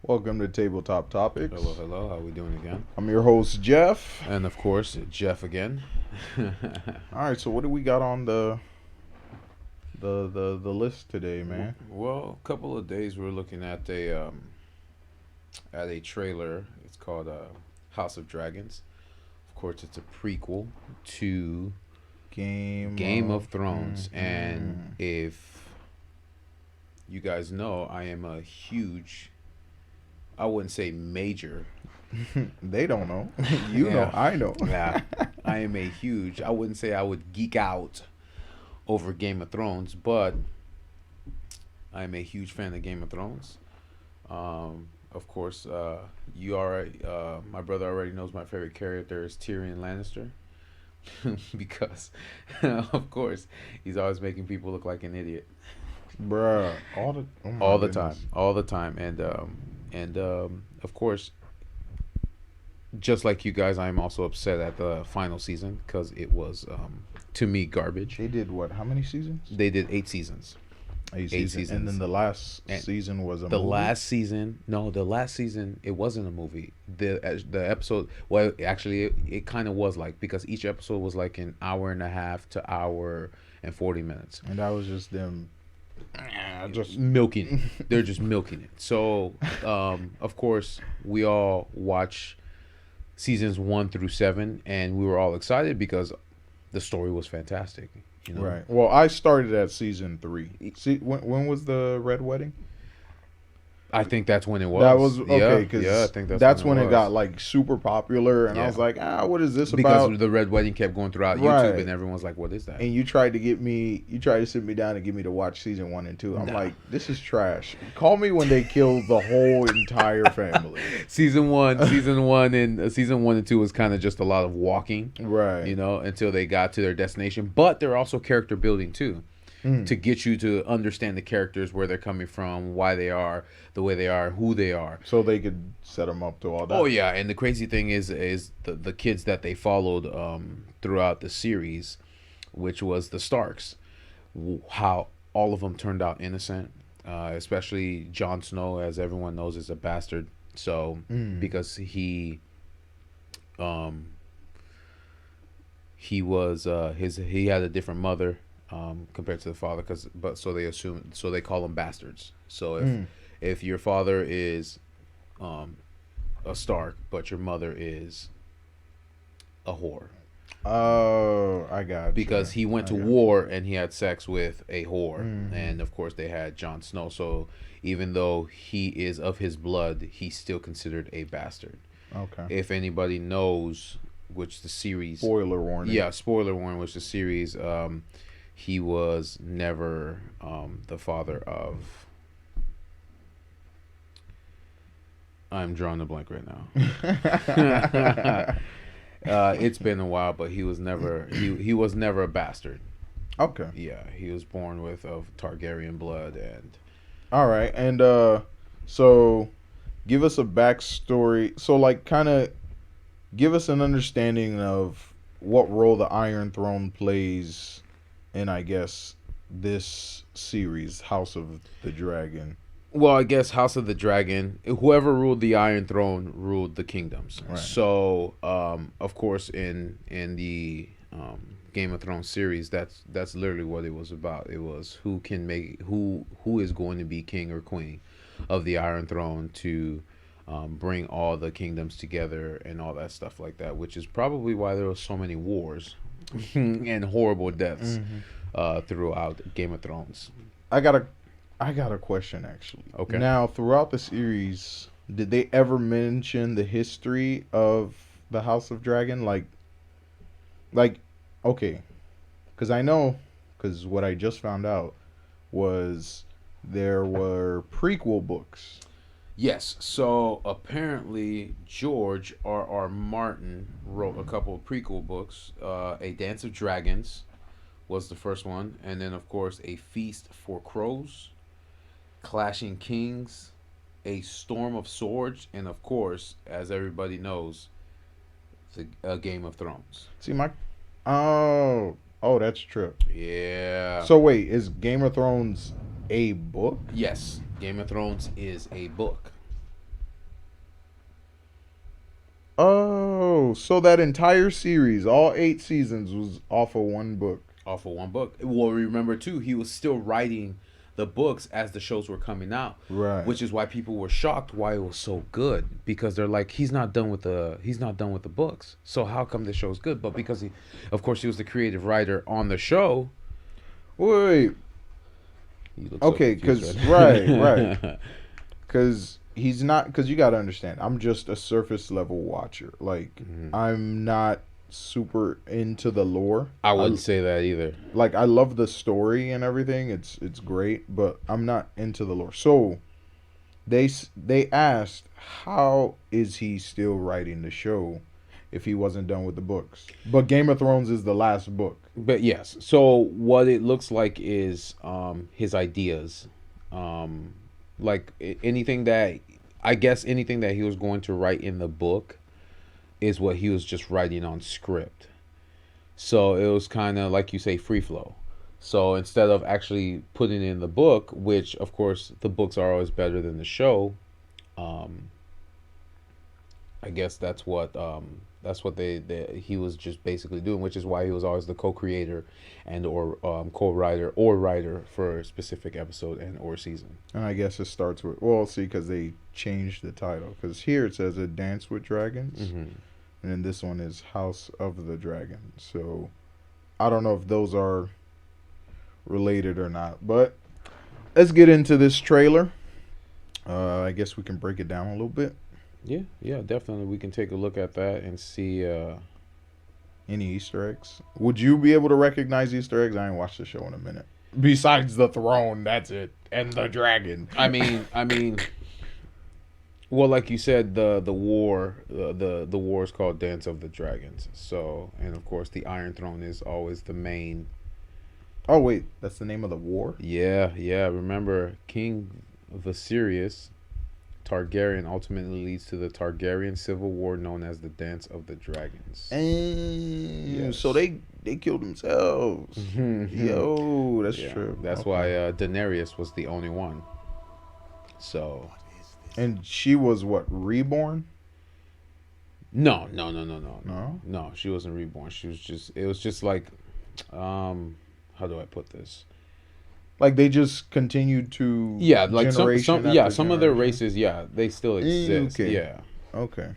Welcome to Tabletop Topics. Hello, hello. How we doing again? I'm your host, Jeff. And of course, Jeff again. All right, so what do we got on the list today, man? Well, a couple of days we're looking at a trailer. It's called House of Dragons. Of course, it's a prequel to Game of Thrones. Mm-hmm. And if you guys know, I am a huge, I wouldn't say major. They don't know. You know, I know. Yeah, I am a huge, I wouldn't say I would geek out over Game of Thrones, but I'm a huge fan of Game of Thrones. Of course, you already, my brother already knows my favorite character is Tyrion Lannister. Because, of course, he's always making people look like an idiot. Bruh, All the time, and of course, just like you guys, I'm also upset at the final season because it was, to me, garbage. They did what? How many seasons? They did 8 seasons. Eight seasons. And then the last season was a movie? The last season, it wasn't a movie. The episode, well, actually, it kind of was like, because each episode was like an hour and a half to hour and 40 minutes. And that was just them just milking it. They're just milking it. So, of course, we all watch seasons 1 through 7, and we were all excited because the story was fantastic. You know? Right. Well, I started at season 3. See, when was the Red Wedding? I think that's when it was. That was okay because I think that's when it got like super popular, and I was like, what is this about? Because the Red Wedding kept going throughout YouTube, and everyone's like, "What is that?" And you tried to sit me down and get me to watch season 1 and 2. I'm like, this is trash. Call me when they kill the whole entire family. Season one and 2 was kind of just a lot of walking, right? You know, until they got to their destination. But they're also character building too. To get you to understand the characters, where they're coming from, why they are the way they are, who they are. So they could set them up to all that. Oh, yeah. And the crazy thing is the kids that they followed throughout the series, which was the Starks, how all of them turned out innocent, especially Jon Snow, as everyone knows, is a bastard. So because he was he had a different mother. Compared to the father, so they call them bastards. So if your father is a Stark, but your mother is a whore. Oh, I got because he went to war and he had sex with a whore, and of course they had Jon Snow. So even though he is of his blood, he's still considered a bastard. Okay. If anybody knows, which the series, spoiler warning. Yeah, spoiler warning. Which the series, he was never the father of. I'm drawing a blank right now. It's been a while, but he was never he was never a bastard. Okay. Yeah, he was born of Targaryen blood, and. All right, and so give us a backstory. So like, kind of give us an understanding of what role the Iron Throne plays in, I guess, this series, House of the Dragon. Well, I guess House of the Dragon, whoever ruled the Iron Throne ruled the kingdoms. Right. So, of course, in the Game of Thrones series, that's literally what it was about. It was who is going to be king or queen of the Iron Throne to bring all the kingdoms together and all that stuff like that, which is probably why there were so many wars and horrible deaths throughout Game of Thrones. I got a question, actually. Okay. Now, throughout the series, did they ever mention the history of the House of Dragon? Like, okay, because what I just found out was there were prequel books. Yes, so apparently George R.R. Martin wrote a couple of prequel books. A Dance of Dragons was the first one, and then of course A Feast for Crows, Clashing Kings, A Storm of Swords, and of course, as everybody knows, a Game of Thrones. See, oh, that's true. Yeah. So wait, is Game of Thrones a book? Yes, Game of Thrones is a book. Oh, so that entire series, all 8 seasons, was off of one book. Off of one book. Well, remember too, he was still writing the books as the shows were coming out, Right. which is why people were shocked why it was so good, because they're like, he's not done with the books, so how come the show's good? But because he, of course, he was the creative writer on the show. Wait. You look Okay, so confused because right. Because he's not. Because you got to understand, I'm just a surface level watcher. Like, I'm not super into the lore. I wouldn't say that either. Like, I love the story and everything. It's great, but I'm not into the lore. So they asked, how is he still writing the show if he wasn't done with the books? But Game of Thrones is the last book. But yes, so what it looks like is his ideas, like anything that, I guess anything that he was going to write in the book is what he was just writing on script. So it was kind of like you say, free flow. So instead of actually putting it in the book, which of course the books are always better than the show, I guess that's what he was just basically doing, which is why he was always the co-creator and or co-writer or writer for a specific episode and or season. And I guess it starts with, well, see, because they changed the title. Because here it says A Dance with Dragons, and then this one is House of the Dragon. So I don't know if those are related or not, but let's get into this trailer. I guess we can break it down a little bit. Yeah, definitely. We can take a look at that and see any Easter eggs. Would you be able to recognize Easter eggs? I ain't watched the show in a minute. Besides the throne, that's it, and the dragon. I mean, well, like you said, the war is called Dance of the Dragons. So, and of course, the Iron Throne is always the main. Oh wait, that's the name of the war? Yeah. Remember, King Viserys Targaryen ultimately leads to the Targaryen civil war known as the Dance of the Dragons. Yes. So they killed themselves. Yo, that's true. That's why Daenerys was the only one. So, and she was what, reborn? No. No, she wasn't reborn. She was just. It was just like, how do I put this? Like they just continued to like some of their races, they still exist. Okay. Yeah. Okay.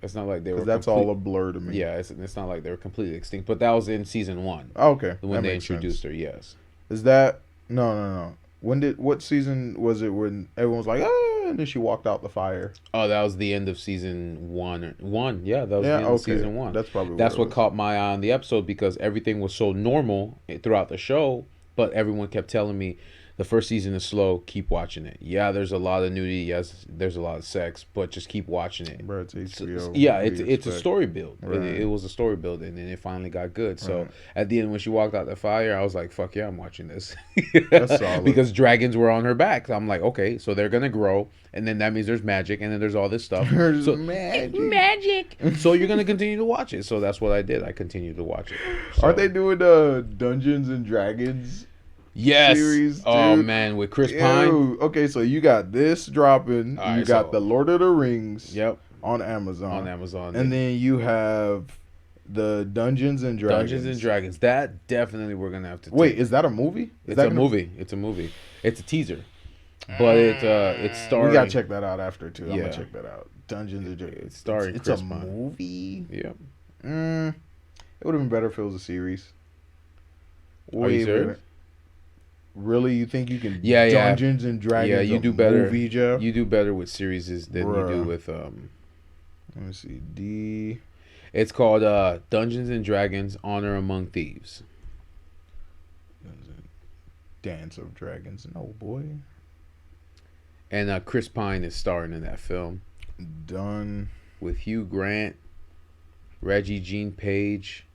It's not like they were. That's all a blur to me. Yeah, it's not like they were completely extinct. But that was in season 1. Oh, okay. When they introduced her, yes. Is that no? What season was it when everyone was like, and then she walked out the fire? Oh, that was the end of season 1. Yeah, that was the end of season 1. That's probably what caught my eye on the episode, because everything was so normal throughout the show. But everyone kept telling me the first season is slow. Keep watching it. Yeah, there's a lot of nudity. Yes, there's a lot of sex, but just keep watching it. Bro, it's HBO. It's a story build. Right. It was a story build, and then it finally got good. So at the end, when she walked out the fire, I was like, "Fuck yeah, I'm watching this." That's solid. Because dragons were on her back. I'm like, okay, so they're gonna grow, and then that means there's magic, and then there's all this stuff. There's magic. So you're gonna continue to watch it. So that's what I did. I continued to watch it. So, are they doing Dungeons and Dragons? Yes. Series, oh man, with Chris Pine. Okay, so you got this dropping. You got the Lord of the Rings. Yep. On Amazon. And then you have the Dungeons and Dragons. That definitely we're gonna have to. Wait, is that a movie? It's a movie. It's a movie. It's a teaser. But it's starring. We gotta check that out after too. I'm gonna check that out. Dungeons and Dragons. It's starring It's Chris a Pine. movie. Yep. It would have been better if it was a series. Are you serious? Really, you think you can? Dungeons and Dragons. Yeah, you do better. Movie, Jeff? You do better with series than you do with Let me see. It's called Dungeons and Dragons: Honor Among Thieves. Dance of Dragons. No boy. And Chris Pine is starring in that film. Done with Hugh Grant, Reggie Jean Page,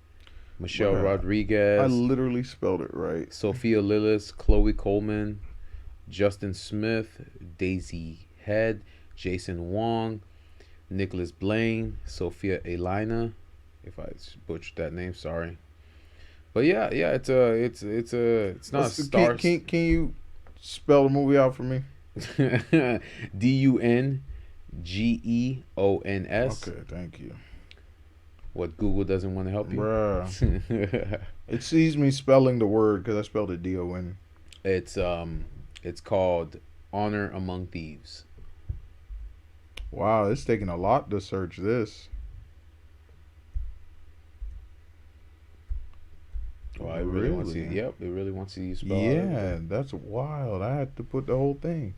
Michelle Rodriguez. I literally spelled it right. Sophia Lillis, Chloe Coleman, Justin Smith, Daisy Head, Jason Wong, Nicholas Blaine, Sophia Elina. If I butchered that name, sorry. But yeah, it's not a star. Can you spell the movie out for me? DUNGEONS. Okay, thank you. What, Google doesn't want to help you? Bruh. It sees me spelling the word because I spelled it D-O-N. It's called Honor Among Thieves. Wow, it's taking a lot to search this. Well, it really wants you. Yep, it really wants you to spell out Yeah, everything. that's wild. I had to put the whole thing.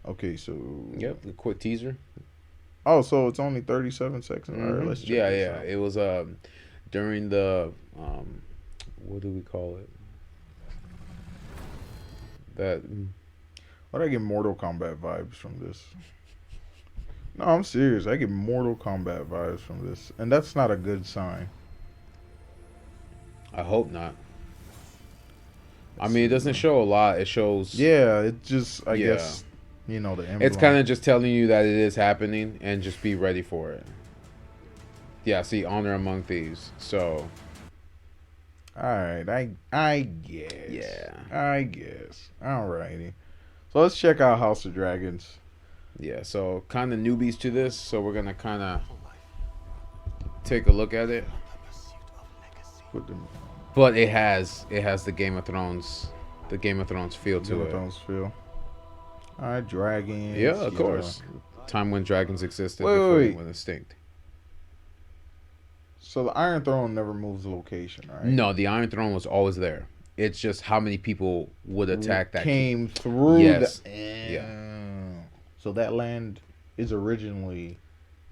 Okay, so. Yep, a quick teaser. Oh, so it's only 37 seconds. All right, Mhm. let's check Yeah, this yeah. out. It was during the what do we call it? That Why do I get Mortal Kombat vibes from this? No, I'm serious. I get Mortal Kombat vibes from this. And that's not a good sign. I hope not. I Let's mean, it see, doesn't man. show a lot. It shows. Yeah, it just, I Yeah. guess, the emblem. It's kind of just telling you that it is happening and just be ready for it. Yeah, see, Honor Among Thieves. So. Alright, I guess. Yeah. I guess. Alrighty. So let's check out House of Dragons. Yeah, so kind of newbies to this, so we're gonna kind of take a look at it. Put the But it has the Game of Thrones feel to Game of it. Thrones feel. Alright, dragons. Yeah, of course. Time when dragons existed Wait, before wait. they went extinct. So the Iron Throne never moves location, right? No, the Iron Throne was always there. It's just how many people would attack that. Came through Yes. the. Yeah. So that land is originally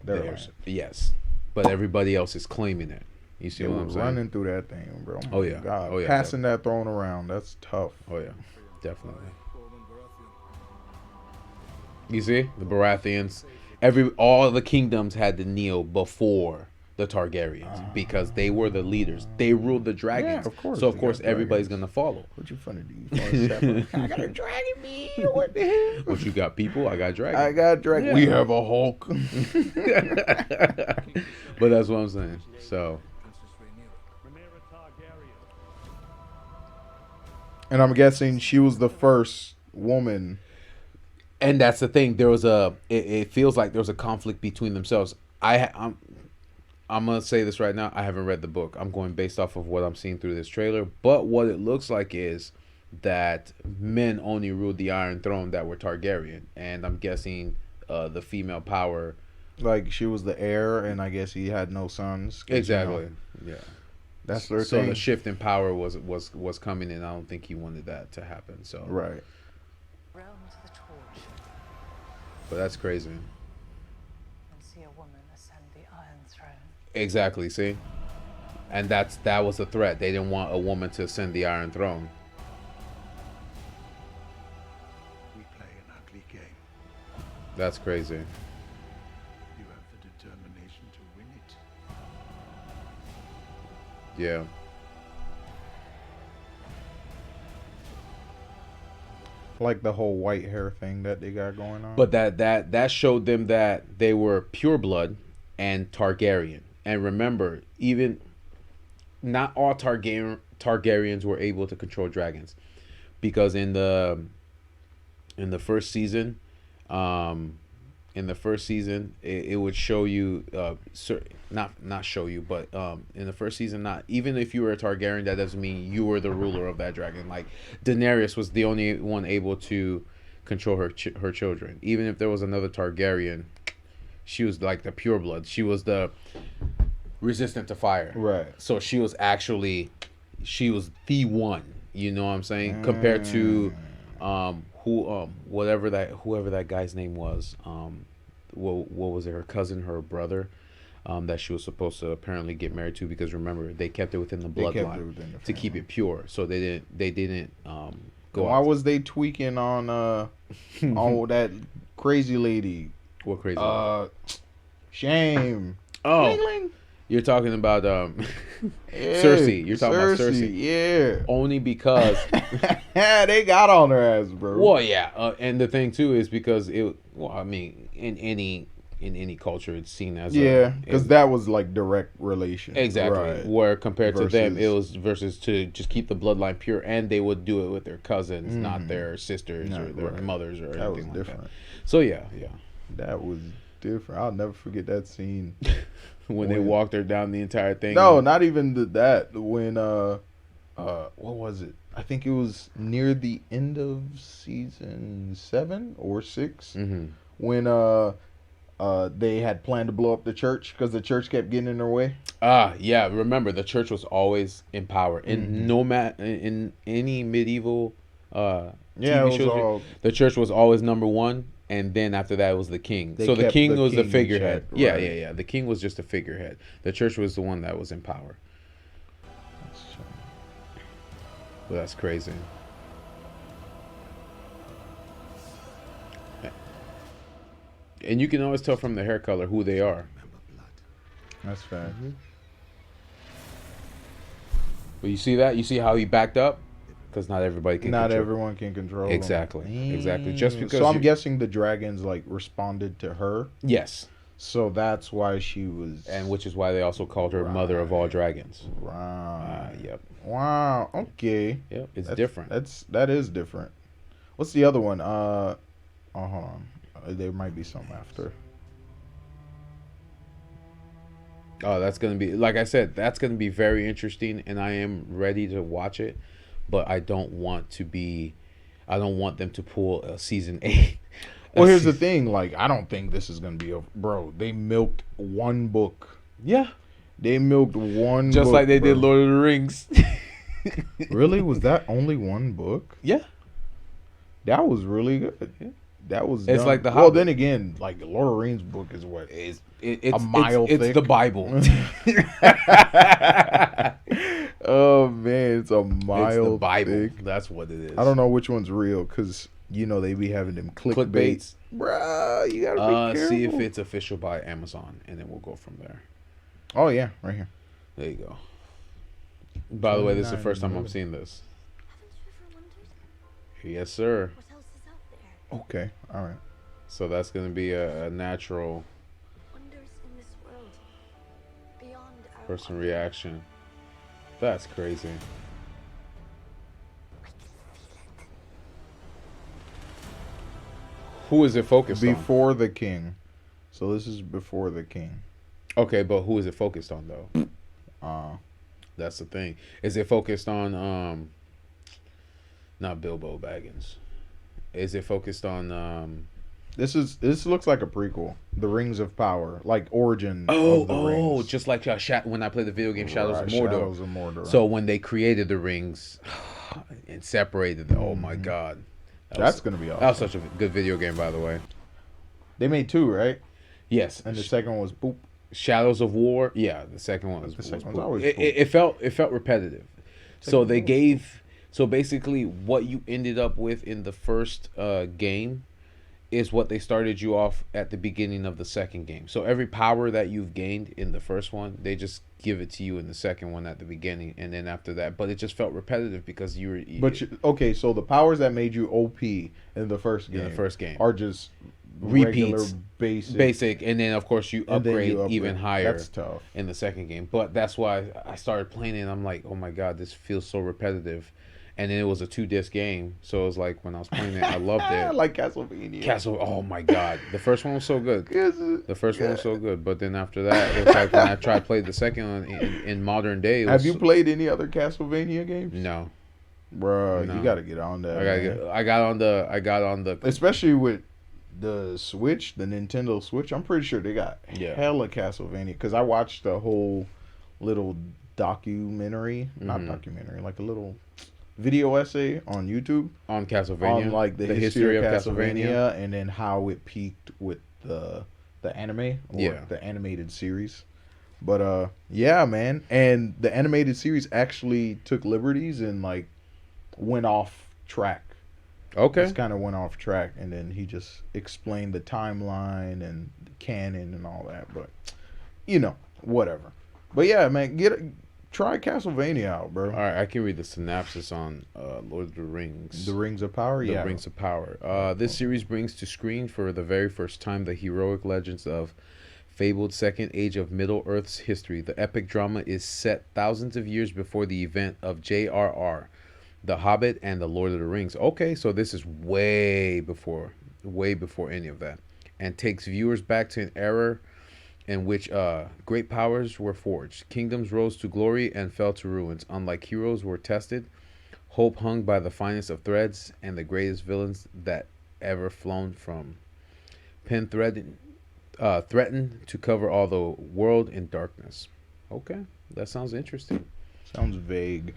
their Theirs. land. Yes, but everybody else is claiming it. You see They what were I'm saying? running through that thing, bro. Oh, yeah. God. Oh, yeah, Passing that throne around, that's tough. Oh yeah, definitely. You see, the Baratheons, all the kingdoms had to kneel before the Targaryens because they were the leaders. They ruled the dragons. Yeah, of course. So of they course got everybody's dragons. gonna follow. What you funny do? I got a dragon, me. What the hell? What you got, people? I got dragons. I got dragon. Yeah. We have a Hulk. But that's what I'm saying. So And I'm guessing she was the first woman. and that's the thing. There was it feels like there was a conflict between themselves. I'm gonna say this right now. I haven't read the book. I'm going based off of what I'm seeing through this trailer. But what it looks like is that men only ruled the Iron Throne that were Targaryen, and I'm guessing the female power. Like she was the heir, and I guess he had no sons. 'Cause, Exactly. Yeah. That's their So thing. the shift in power was coming, and I don't think he wanted that to happen. So. Right. Realm to the torch But that's crazy. and see a woman ascend the Iron Throne. Exactly. See. And that was the threat. They didn't want a woman to ascend the Iron Throne. We play an ugly game. That's crazy. You have the determination to win it. Yeah. Like the whole white hair thing that they got going on. But that showed them that they were pure blood and Targaryen. And remember, even not all Targaryens were able to control dragons, because in the first season, it would show you not show you, but in the first season, not even if you were a Targaryen, that doesn't mean you were the ruler of that dragon. Like Daenerys was the only one able to control her children. Even if there was another Targaryen, she was like the pure blood. She was the resistant to fire. Right. So she was the one. You know what I'm saying? Compared to whoever that guy's name was. What was it? Her cousin, her brother, that she was supposed to apparently get married to, because remember they kept it within the bloodline to keep it pure. So they didn't go. Why was they tweaking on that crazy lady? What crazy? Shame. Oh, Ling, ling. you're talking about Yeah, Cersei. You're talking about Cersei. Yeah. Only because. They got on her ass, bro. Well, yeah, and the thing too is because I mean, in any culture, it's seen as because that was like direct relation. exactly. Right. Where compared to them, it Versus- was versus to just keep the bloodline pure, and they would do it with their cousins, not their sisters or their right. mothers or That was anything like different. that. So yeah. That was different. I'll never forget that scene. when they walked her down the entire thing. No, not even that. When what was it? I think it was near the end of season 7 or 6 when they had planned to blow up the church because the church kept getting in their way. Yeah. Remember, the church was always in power. In any medieval TV shows, the church was always number one, and then after that it was the king. So the king was the figurehead. Yeah. The king was just a figurehead. The church was the one that was in power. Well, that's crazy. And you can always tell from the hair color who they are. That's fair. But you see that? You see how he backed up? Because not everybody can. Not everyone can control. Exactly. Exactly. Just because. So I'm guessing the dragons like responded to her. Yes. So that's why she was. And which is why they also called her Mother of all Dragons. Right. Yep. Wow. Okay. Yep. It's different. That is different. What's the other one? Oh, hold on. There might be some after. Oh, that's gonna be, like I said, that's gonna be very interesting, and I am ready to watch it, but I don't want them to pull a season 8. Well, here's the thing. Like, I don't think this is gonna be a bro. They milked one book. Yeah. They milked one. Just book, like they bro. did Lord of the Rings. Really? Was that only one book? Yeah. That was really good. Yeah. That was. It's done. like the Well, Hobbit. then again, like the Lord of the Rings book is what It's a mile it's thick. the Bible. Oh man, it's a mile. It's the Bible. thick. That's what it is. I don't know which one's real because they be having them clickbaits. Bruh, you gotta be careful. See if it's official by Amazon, and then we'll go from there. Oh yeah, right here. There you go. By the way, this is the first time I'm seeing this. Yes, sir. What else is out there? Okay, all right. So that's going to be a natural Wonders in this world. Beyond our person reaction. That's crazy. I can feel it. Who is it focused on? Before the king. So this is before the king. Okay, but who is it focused on though? That's the thing. Is it focused on not Bilbo Baggins? Is it focused on This looks like a prequel. The Rings of Power, like origin of the rings. just like when I played the video game Shadows of Right, Mordor. Shadows of Mordor. So when they created the rings and separated them, oh my god. That's going to be awesome. That was such a good video game, by the way. They made 2, right? Yes. And the second one was Boop. Shadows of War. Yeah, the second one was. The second was one's always it felt repetitive. So they gave. So basically, what you ended up with in the first game is what they started you off at the beginning of the second game. So every power that you've gained in the first one, they just give it to you in the second one at the beginning, and then after that. But it just felt repetitive because you were. Okay, so the powers that made you OP in the first game, are just regular repeats, basic, and then of course you upgrade even higher. That's tough in the second game. But that's why I started playing it, and I'm like, oh my god, this feels so repetitive. And then it was a 2-disc game, so it was like when I was playing it, I loved it. Like Castlevania. Oh my god, the first one was so good. The first one was so good, but then after that, it was like when I tried to play the second one in modern day. Have you played any other Castlevania games? No, bro. No. You got to get on that. I got on the. Especially with the Switch, the Nintendo Switch. I'm pretty sure they got hella Castlevania because I watched the whole little documentary, not documentary, like a little video essay on YouTube on Castlevania, on like the history of Castlevania, and then how it peaked with the anime or the animated series. But yeah, man, and the animated series actually took liberties and like went off track. Okay, just kind of went off track, and then he just explained the timeline and the canon and all that. But whatever. But yeah, man, try Castlevania out, bro. All right, I can read the synopsis on Lord of the Rings. The Rings of Power, The Rings of Power. This series brings to screen for the very first time the heroic legends of fabled second age of Middle-earth's history. The epic drama is set thousands of years before the event of J.R.R., The Hobbit, and The Lord of the Rings. Okay, so this is way before any of that, and takes viewers back to an era in which great powers were forged. Kingdoms rose to glory and fell to ruins. Unlike heroes were tested, hope hung by the finest of threads, and the greatest villains that ever flown from pen threatened to cover all the world in darkness. Okay, that sounds interesting. Sounds vague.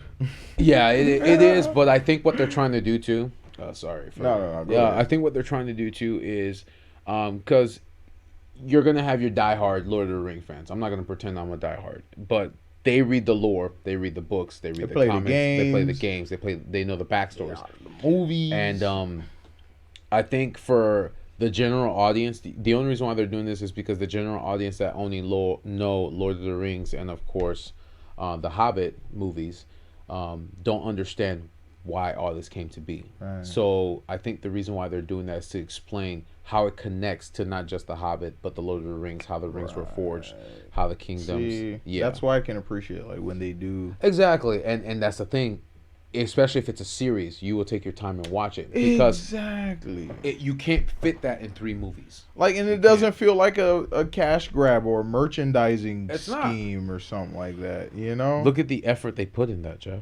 Yeah, it is, but I think what they're trying to do too. Sorry. No. Go Yeah, ahead. I think what they're trying to do too is, because you're gonna have your diehard Lord of the Ring fans. I'm not gonna pretend I'm a diehard, but they read the lore, they read the books, they read the play the comics, they play the games. games, they know the backstories, The movies. and I think for the general audience, the only reason why they're doing this is because the general audience that only know Lord of the Rings and of course the Hobbit movies don't understand why all this came to be. Right. So I think the reason why they're doing that is to explain how it connects to not just the Hobbit but the Lord of the Rings, how the rings were forged, how the kingdoms. See, that's why I can appreciate like when they do. Exactly, and that's the thing. Especially if it's a series, you will take your time and watch it because Exactly. you can't fit that in 3 movies. Like, and it doesn't feel like a cash grab or a merchandising It's not. scheme or something like that, you know? Look at the effort they put in that, Jeff.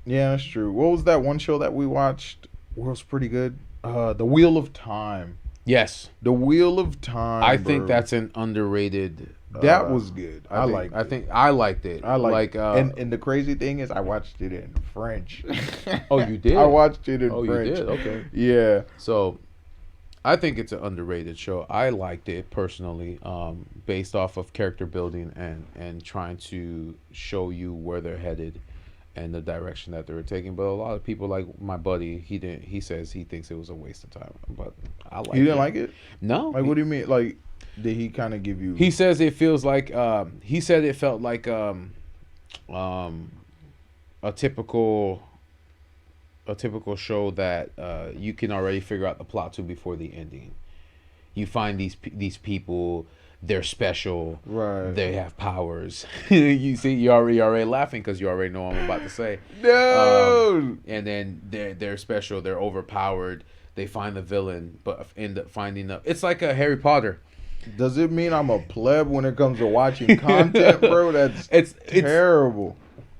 Yeah, that's true. What was that one show that we watched? Was pretty good. The Wheel of Time. Yes, The Wheel of Time. I think bro. that's an underrated. That was good. I liked it. I think I liked it. I liked like. and the crazy thing is I watched it in French. Oh, you did? I watched it in Oh, French. you did? Okay. Yeah. So, I think it's an underrated show. I liked it personally, based off of character building and trying to show you where they're headed and the direction that they were taking. But a lot of people, like my buddy, he says he thinks it was a waste of time. But I like it. You didn't like it? No. Like, what do you mean? Like, did he kind of give you? He says it feels like he said it felt like a typical show that you can already figure out the plot to before the ending. You find these people, they're special, Right. They have powers. You see, you're already laughing because you already know what I'm about to say. No. And then they're special, they're overpowered. They find the villain, but end up finding the. It's like a Harry Potter. Does it mean I'm a pleb when it comes to watching content, bro? That's It's terrible.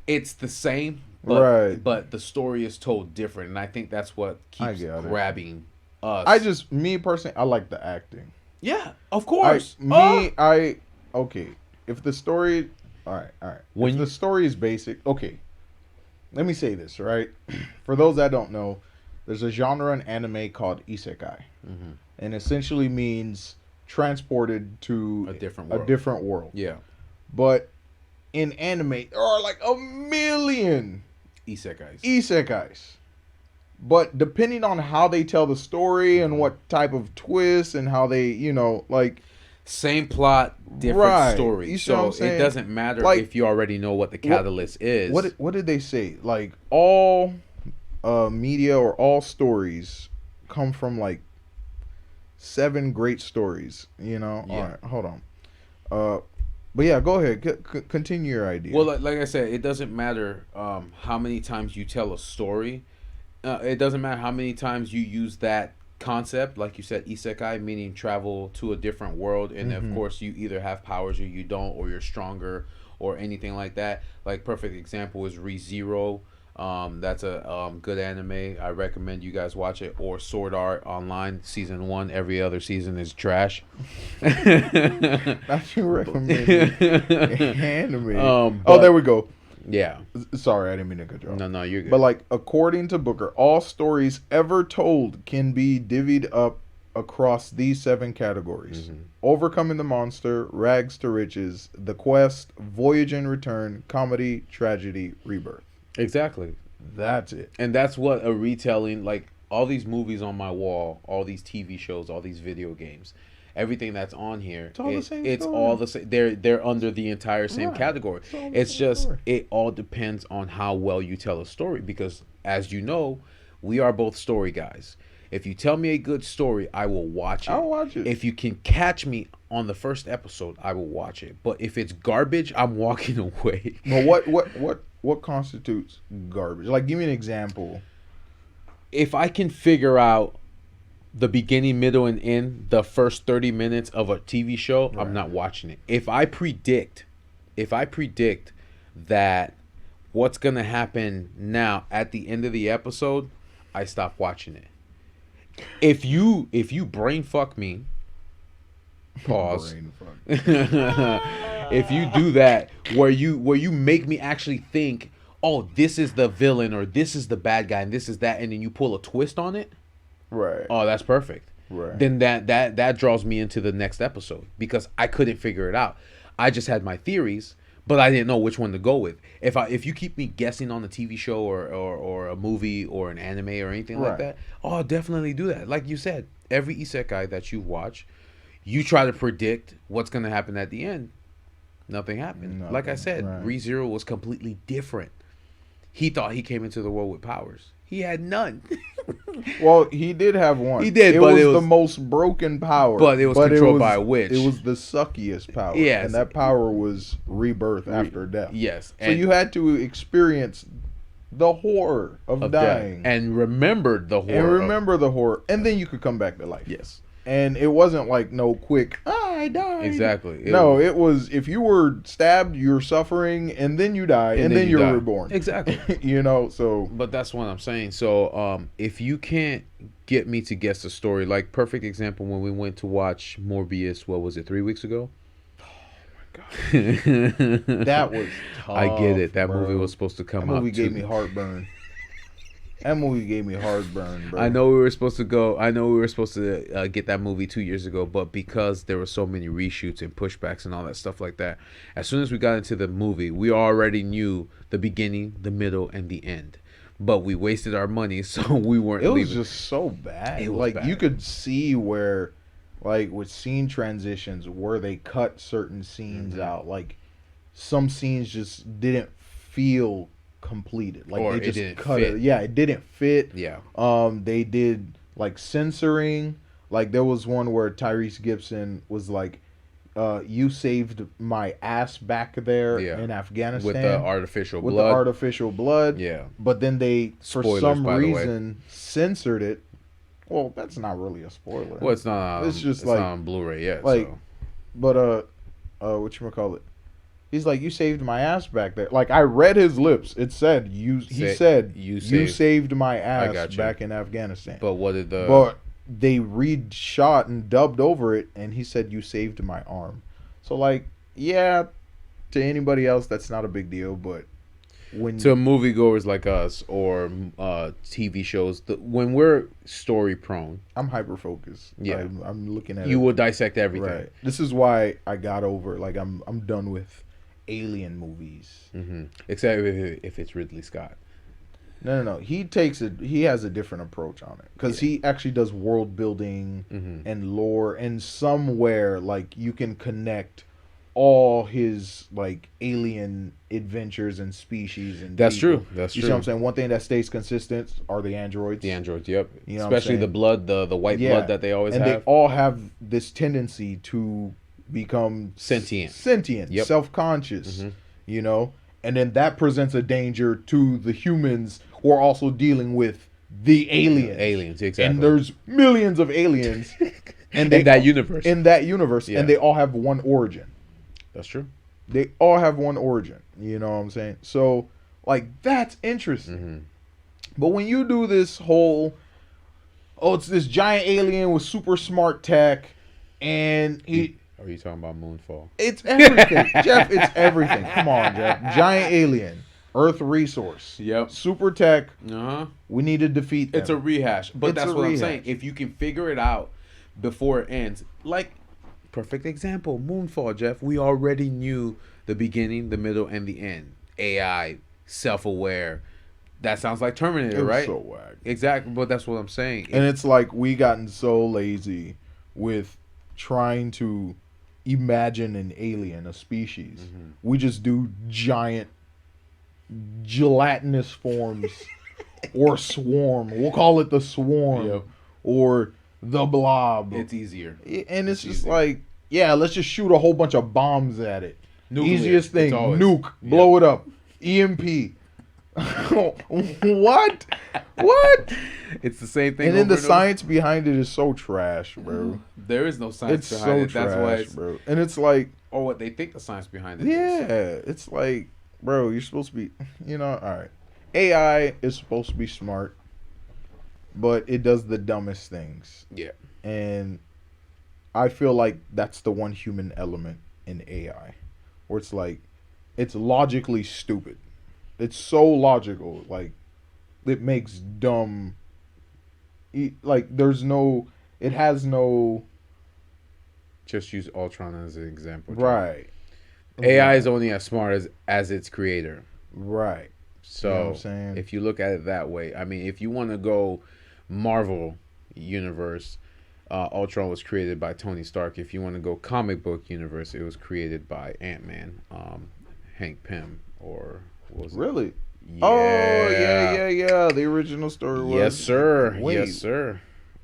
It's the same, but, Right. but the story is told different, and I think that's what keeps get it. grabbing us. Me personally, I like the acting. Yeah, of course. Okay. If the story, all right. When if you- the story is basic, okay. Let me say this, right? For those that don't know, there's a genre in anime called isekai, and essentially means transported to A different a world. different world. Yeah, But in anime, there are like a million isekais. isekais. But depending on how they tell the story and what type of twist and how they, like, Same plot, different Right. story. You see what So I'm it saying? doesn't matter Like, if you already know what the catalyst is. what did they say? Like, all media or all stories come from like 7 great stories, Yeah. All right, hold on. But yeah, go ahead. Continue your idea. Well, like I said, it doesn't matter how many times you tell a story. It doesn't matter how many times you use that concept, like you said, isekai, meaning travel to a different world, and of course you either have powers or you don't, or you're stronger, or anything like that. Like perfect example is ReZero. That's a good anime. I recommend you guys watch it. Or Sword Art Online season 1. Every other season is trash. Not you recommend anime. But- there we go. Yeah. Sorry, I didn't mean to cut you off. No, you're good. But like, according to Booker, all stories ever told can be divvied up across these 7 categories: overcoming the monster, rags to riches, the quest, voyage and return, comedy, tragedy, rebirth. Exactly. That's it. And that's what a retelling, like all these movies on my wall, all these TV shows, all these video games, everything that's on here, It's all the same it's story. all the same. They're under the entire same Right. category. It's all the It's same just story. it all depends on how well you tell a story, because as you know, we are both story guys. If you tell me a good story, I will watch it. I'll watch it. If you can catch me on the first episode, I will watch it. But if it's garbage, I'm walking away. But what constitutes garbage? Like, give me an example. If I can figure out the beginning, middle, and end, the first 30 minutes of a TV show, Right. I'm not watching it. If I predict that what's gonna happen now at the end of the episode, I stop watching it. If you brain fuck me, pause. Brain fuck. If you do that, where you make me actually think, oh, this is the villain or this is the bad guy and this is that, and then you pull a twist on it, Right. oh, that's perfect. Right. Then that draws me into the next episode because I couldn't figure it out. I just had my theories, but I didn't know which one to go with. If you keep me guessing on a TV show or a movie or an anime or anything like Right. that, oh, I'll definitely do that. Like you said, every isekai that you watch, you try to predict what's going to happen at the end. Nothing happened. Like I said, right. ReZero was completely different. He thought he came into the world with powers. He had none. Well, he did have one. He did, It but was it was the most broken power. but it was controlled by a witch. It was the suckiest power. Yes. And that power was rebirth after death. Yes. So you had to experience the horror of of dying. death. And remembered the horror. And of- remember the horror. And then you could come back to life. yes. And it wasn't like no quick, I died. Exactly. It was if you were stabbed, you're suffering, and then you die, and then you you're die. reborn. Exactly. So But that's what I'm saying. So, if you can't get me to guess the story, like perfect example when we went to watch Morbius, what was it, 3 weeks ago? that was tough. I get it. That bro. movie was supposed to come That out. movie gave me heartburn. That movie gave me heartburn, bro. I know we were supposed to go. I know we were supposed to get that movie 2 years ago, but because there were so many reshoots and pushbacks and all that stuff like that, as soon as we got into the movie, we already knew the beginning, the middle, and the end. But we wasted our money, so we weren't. It was leaving. just so bad. It was like bad. you could see where, like with scene transitions, where they cut certain scenes Mm-hmm. out. Like some scenes just didn't feel completed. Like Or they it just didn't cut fit. it. Yeah, it didn't fit. Yeah. They did like censoring. Like there was one where Tyrese Gibson was like, "You saved my ass back there Yeah. in Afghanistan with the artificial with blood. the artificial blood." Yeah. But then they, for Spoilers, some by the way. reason, censored it. Well, that's not really a spoiler. Well, it's not. It's just like- not on Blu-ray yet. like- so. But whatchamacallit? He's like, "You saved my ass back there." Like I read his lips. It said you. He said you you saved- saved my got ass you. back in Afghanistan. But what did the? But they re-shot and dubbed over it, and he said, "You saved my arm." So like, yeah, to anybody else, that's not a big deal. But when to moviegoers like us or TV shows, when we're story prone, I'm hyper focused. Yeah. I'm looking at you it. will dissect everything. Right. This is why I got over. Like I'm done with alien movies. Except if it's Ridley Scott. No. He takes it. He has a different approach on it because he actually does world building and lore, and somewhere like you can connect all his like alien adventures and species and That's people. true. That's You true. see what I'm saying? One thing that stays consistent are the androids. The androids, yep. You know what I'm Especially the saying? blood, the white blood that they always and have. they all have this tendency to become Sentient. sentient, self-conscious, you know, and then that presents a danger to the humans who are also dealing with the aliens. Aliens, exactly. And there's millions of aliens, and in that universe. in that universe, Yeah. and they all have one origin. That's true. They all have one origin. You know what I'm saying? So, like, that's interesting. But when you do this whole, it's this giant alien with super smart tech, and Are you talking about Moonfall? it's everything. Jeff, it's everything. Come on, Jeff. Giant alien, Earth resource. Yep. Super tech. Uh-huh. We need to defeat them. It's a rehash. But It's that's a what I'm rehash. saying. If you can figure it out before it ends, like, perfect example, Moonfall, Jeff. We already knew the beginning, the middle, and the end. AI, self-aware. That sounds like Terminator, It was right? so whack. Exactly, but that's what I'm saying. And it's like we gotten so lazy with trying to imagine an alien, a species. We just do giant gelatinous forms or swarm. We'll call it the swarm Yep. or the blob. It's easier. And it's just easier. like, yeah, let's just shoot a whole bunch of bombs at it. Nuclear. Easiest thing, It's always- nuke, blow it up, EMP. What? What? It's the same thing. And then over the over. science behind it is so trash, bro. There is no science It's behind so it. That's why trash, it's bro. And it's like, or what they think the science behind it is. yeah, it's like, bro, you're supposed to be, all right. AI is supposed to be smart, but it does the dumbest things. Yeah. And I feel like that's the one human element in AI, where it's like, it's logically stupid. It's so logical, like it makes dumb. Like there's no, it has no. Just use Ultron as an example. John. Right. AI is only as smart as its creator. Right. So You know what I'm saying? if you look at it that way, I mean, if you want to go Marvel universe, Ultron was created by Tony Stark. If you want to go comic book universe, it was created by Ant-Man, Hank Pym, or what was it? Really? Yeah. Oh yeah. The original story was. Yes, sir. Wait, Yes, sir.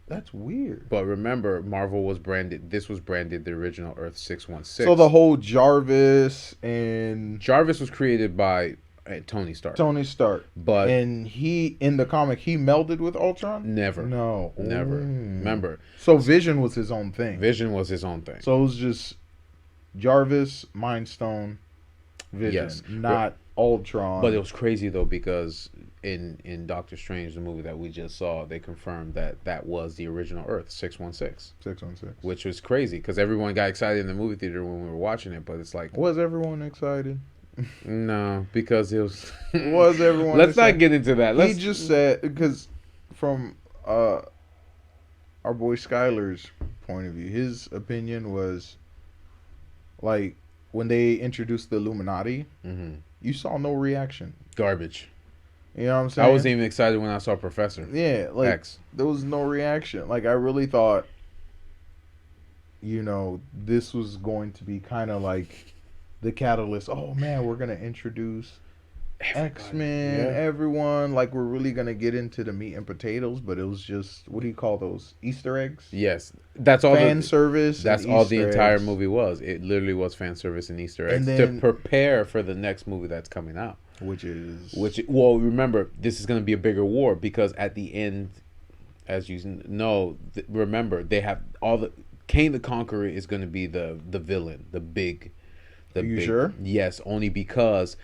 that's weird. But remember, Marvel was branded. This was branded the original Earth 616. So the whole Jarvis and Jarvis was created by Tony Stark. Tony Stark, But and he in the comic he melded with Ultron. never. No, Never. Ooh. Remember, So Vision was his own thing. Vision was his own thing. So it was just Jarvis, Mind Stone, Vision, Yes. not Ultron. But it was crazy though, because in Doctor Strange, the movie that we just saw, they confirmed that was the original Earth 616, 616. which was crazy because everyone got excited in the movie theater when we were watching it. But it's like, Was everyone excited? no, because it was. Was everyone? Let's excited? not get into that. He just said, because from our boy Skylar's point of view, his opinion was like when they introduced the Illuminati, you saw no reaction. garbage. You know what I'm saying? I wasn't even excited when I saw Professor Yeah, like X. there was no reaction. Like I really thought, this was going to be kind of like the catalyst. Oh man, we're gonna introduce X-Men, Yeah. everyone. Like we're really gonna get into the meat and potatoes. But it was just, what do you call those? Easter eggs? Yes, that's all. Fan service. That's and all the Easter entire eggs. movie was. It literally was fan service and Easter eggs And to then- prepare for the next movie that's coming out. Which is Well, remember, this is going to be a bigger war because at the end, as you know, remember they have all the Kane the Conqueror is going to be the villain, the big. Are you sure? Yes, only because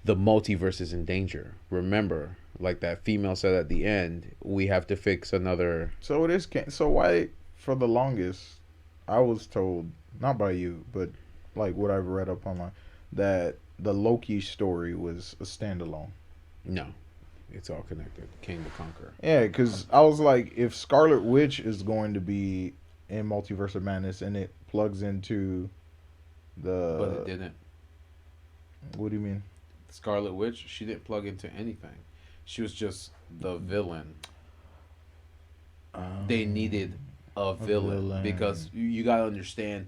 the multiverse is in danger. Remember, like that female said at the end, we have to fix another. So it is. So why, for the longest, I was told, not by you, but like what I've read up online, that the Loki story was a standalone. No, it's all connected. King the Conqueror. Yeah, because I was like, if Scarlet Witch is going to be in Multiverse of Madness and it plugs into the. But it didn't. What do you mean? Scarlet Witch, she didn't plug into anything. She was just the villain. They needed a villain because you got to understand,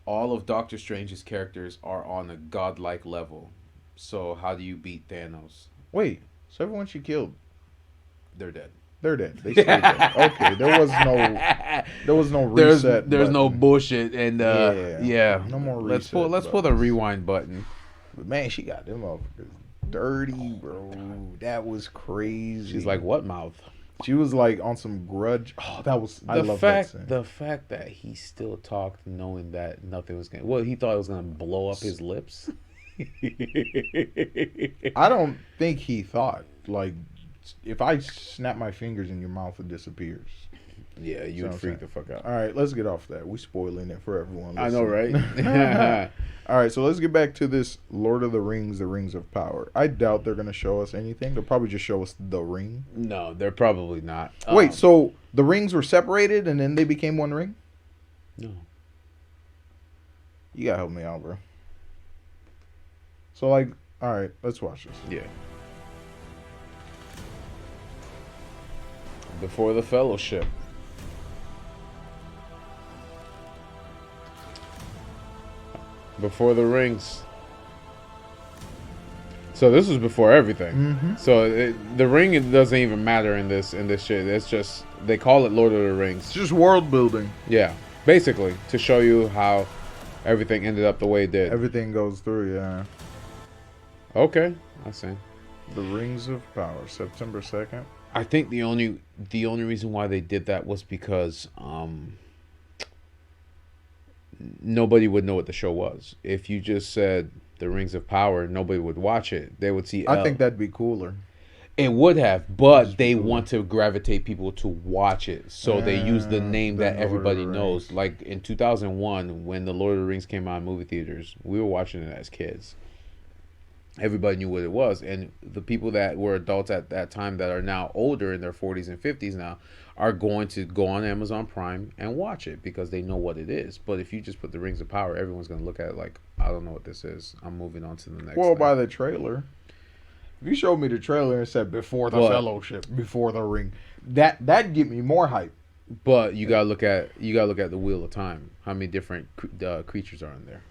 all of Doctor Strange's characters are on a godlike level. So how do you beat Thanos? Wait, so everyone she killed, They're dead. they're dead. They stayed dead. Okay, there was no reset. There's no button. bullshit and yeah. No more Let's reset pull the buttons. rewind button. But man, she got them motherfuckers dirty, bro. That was crazy. She's like, what mouth? She was like on some grudge. Oh, that was. I love that scene. The fact that he still talked knowing that nothing was gonna. Well, he thought it was gonna blow up his lips. I don't think he thought, like, if I snap my fingers in your mouth, it disappears. Yeah, you would freak the fuck out. All right, let's get off that. We spoiling it for everyone. I know, listening. right? All right, so let's get back to this Lord of the Rings of Power. I doubt they're gonna show us anything. They'll probably just show us the ring. No, they're probably not. Wait, so the rings were separated and then they became one ring? No. You gotta help me out, bro. So, like, all right, let's watch this. Yeah. Before the Fellowship. Before the rings. So this was before everything. Mm-hmm. So the ring, it doesn't even matter in this shit. It's just they call it Lord of the Rings. It's just world building. Yeah, basically to show you how everything ended up the way it did. Everything goes through, yeah. Okay, I see. The Rings of Power, September 2nd. I think the only reason why they did that was because nobody would know what the show was. If you just said The Rings of Power, nobody would watch it. They would see I think that'd be cooler. It would have, but they want to gravitate people to watch it. So they use the name the that Lord of everybody the knows. Rings. Like in 2001, when The Lord of the Rings came out in movie theaters, we were watching it as kids. Everybody knew what it was. And the people that were adults at that time that are now older in their 40s and 50s now are going to go on Amazon Prime and watch it because they know what it is. But if you just put The Rings of Power, everyone's going to look at it like, I don't know what this is. I'm moving on to the next Well, thing. by the trailer. If you showed me the trailer and said before the What? Fellowship, before the Ring, that'd get me more hype. But you gotta look at the Wheel of Time. How many different creatures are in there?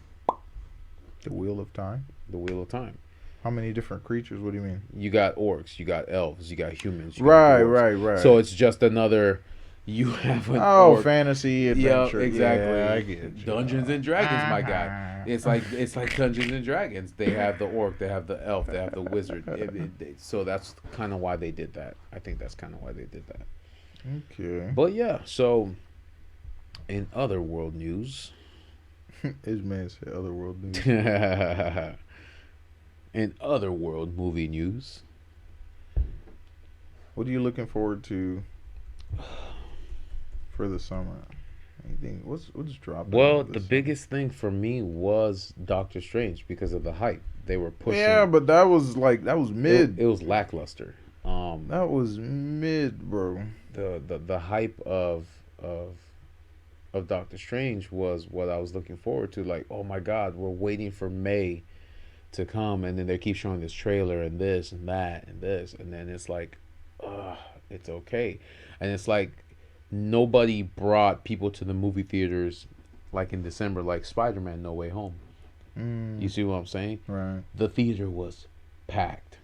The Wheel of Time. The Wheel of Time. How many different creatures? What do you mean? You got orcs, you got elves, you got humans. You got Right, dwarves. right. So it's just another. You have an Oh, orc. fantasy Yeah, adventure. exactly. Yeah, I get you. Dungeons and Dragons, my guy. It's like Dungeons and Dragons. They have the orc, they have the elf, they have the wizard. So that's kind of why they did that. I think that's kind of why they did that. Okay. But yeah, so in other world news. His man said otherworld news. In other world movie news. What are you looking forward to for the summer? Anything? What's dropping? Well, this the summer? biggest thing for me was Doctor Strange because of the hype. They were pushing. Yeah, but that was mid. It was lackluster. That was mid, bro. The hype of Doctor Strange was what I was looking forward to. Like, oh my God, we're waiting for May to come, and then they keep showing this trailer and this and that and this, and then it's like, it's okay, and it's like nobody brought people to the movie theaters like in December, like Spider-Man: No Way Home. You see what I'm saying? Right. The theater was packed.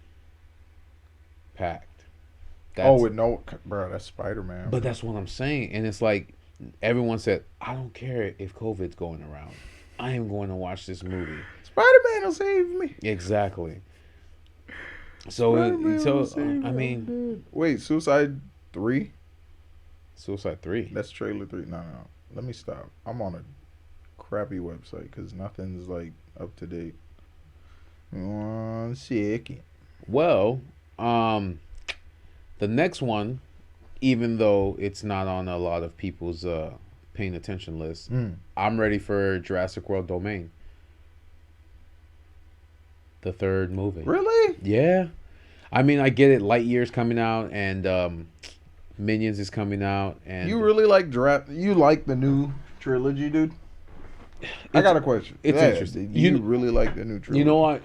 With no, bro, that's Spider-Man. But that's what I'm saying, and it's like everyone said, I don't care if COVID's going around. I am going to watch this movie. Spider-Man will save me. Exactly. So, I mean, wait, Suicide 3? Suicide 3. That's trailer 3. No. Let me stop. I'm on a crappy website because nothing's like up to date. 1 second. Well, the next one, even though it's not on a lot of people's paying attention list, I'm ready for Jurassic World Domain. The third movie. Really? Yeah. I mean, I get it. Lightyear's coming out, and Minions is coming out, and You really like You like the new trilogy, dude? I got a question. It's interesting. You really like the new trilogy? You know what?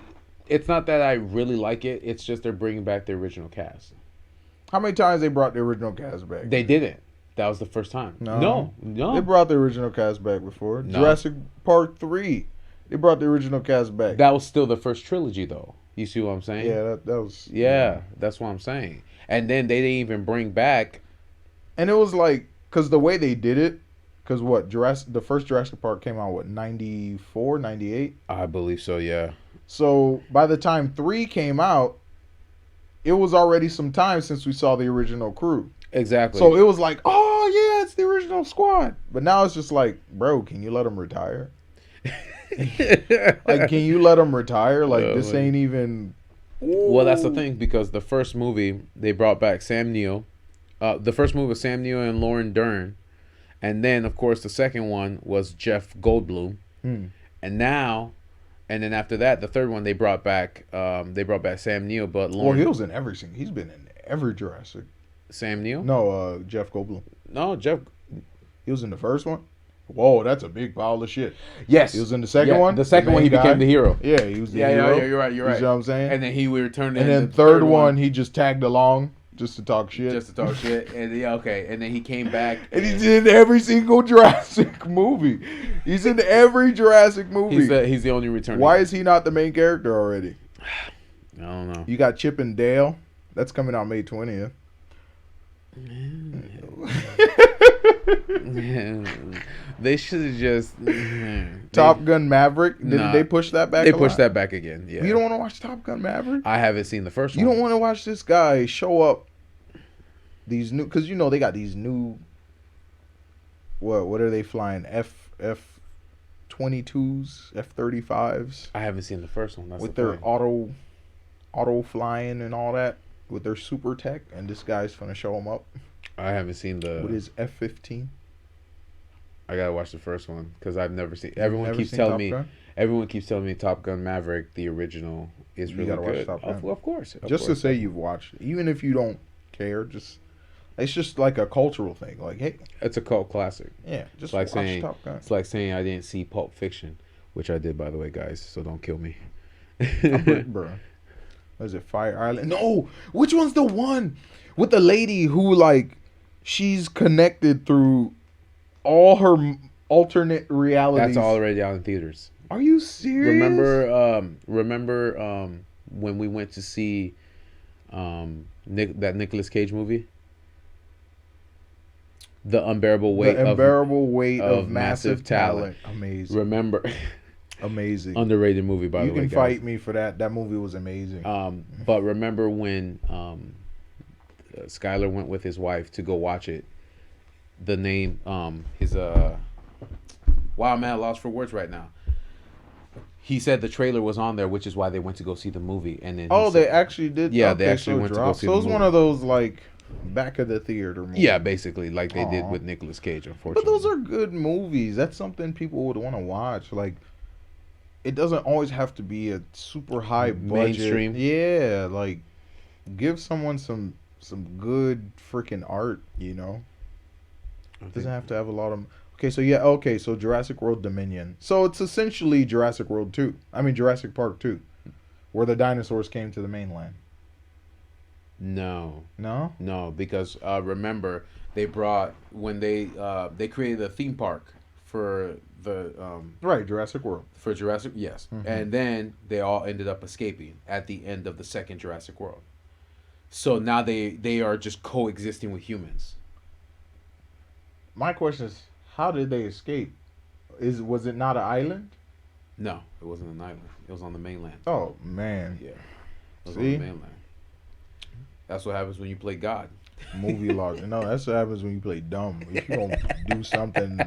It's not that I really like it. It's just they're bringing back the original cast. How many times they brought the original cast back? They didn't. That was the first time. No. They brought the original cast back before. No. Jurassic Park 3. They brought the original cast back. That was still the first trilogy, though. You see what I'm saying? Yeah, that was... Yeah, that's what I'm saying. And then they didn't even bring back... And it was like... Because the way they did it... Because what? The first Jurassic Park came out, what, 94, 98? I believe so, yeah. So, by the time 3 came out, it was already some time since we saw the original crew. Exactly. So, it was like, oh, yeah, it's the original squad. But now it's just like, bro, can you let them retire? Like, can you let them retire? Like, this ain't even... Well, that's the thing, because the first movie, they brought back Sam Neill. The first movie was Sam Neill and Lauren Dern. And then, of course, the second one was Jeff Goldblum. And then after that, the third one, they brought back Sam Neill. But Lauren... Well, he was in everything. He's been in every Jurassic. Sam Neill? No, Jeff Goldblum. No, Jeff... He was in the first one? Whoa, that's a big pile of shit. Yes. He was in the second one? The second one, main he became guy? the hero. Yeah, he was the hero. Yeah, you're right. You see what I'm saying? And then he returned. And then third one, he just tagged along just to talk shit. And and then he came back. And he's in every single Jurassic movie. He's in every Jurassic movie. He's the only returning. Why is he not the main character already? I don't know. You got Chip and Dale. That's coming out May 20th. They should have just Top Gun Maverick. Didn't Nah, they push that back? They a pushed lot? that back again. Yeah. You don't want to watch Top Gun Maverick? I haven't seen the first You one. don't want to watch this guy show up. These new, because you know they got these new. What are they flying? F-22s, F-35s I haven't seen the first one. That's with the their thing. auto flying and all that with their super tech, and this guy's gonna show him up I haven't seen the. with his F-15. I gotta watch the first one because I've never seen. Everyone Never keeps seen telling Top me. Gun? Everyone keeps telling me Top Gun Maverick, the original, is You really gotta watch good. Top Gun. Of course. Just to say you've watched it, even if you don't care, just it's just like a cultural thing. Like, hey, It's a cult classic. yeah, just It's like watch saying Top Gun. it's like saying I didn't see Pulp Fiction, which I did by the way, guys. So don't kill me. Bro, was it Fire Island? No, which one's the one with the lady who like she's connected through all her alternate realities? That's already out in theaters. Are you serious? Remember when we went to see that Nicolas Cage movie, The Unbearable Weight The Unbearable Weight of Massive Talent. Talent. Amazing. Remember, Amazing. underrated movie by You the way. can Guys. fight me for that. That movie was amazing. But remember when Skylar went with his wife to go watch it. The name his wow man, lost for words right now. He said the trailer was on there, which is why they went to go see the movie. And then Oh, he they said- actually did. Yeah, they Okay, actually so went to go dropped. see So the it's one movie. of those like back of the theater movies. Yeah, basically like they did Aw. with Nicolas Cage. Unfortunately, But those are good movies. That's something people would want to watch. Like, it doesn't always have to be a super high budget. Mainstream. Yeah, like give someone some good freaking art. You know, it doesn't have to have a lot of. Okay, so yeah, okay, so Jurassic World Dominion. So it's essentially Jurassic World 2. I mean Jurassic Park 2, where the dinosaurs came to the mainland. No, No. because remember they brought when they created a theme park for the Right, Jurassic World. for Jurassic, yes, Mhm. and then they all ended up escaping at the end of the second Jurassic World. So now they are just coexisting with humans. My question is, how did they escape? Was it not an island? No, it wasn't an island. It was on the mainland. Oh man, Yeah, it was on See? the mainland. That's what happens when you play God. movie logic. No, that's what happens when you play dumb. If you gonna do something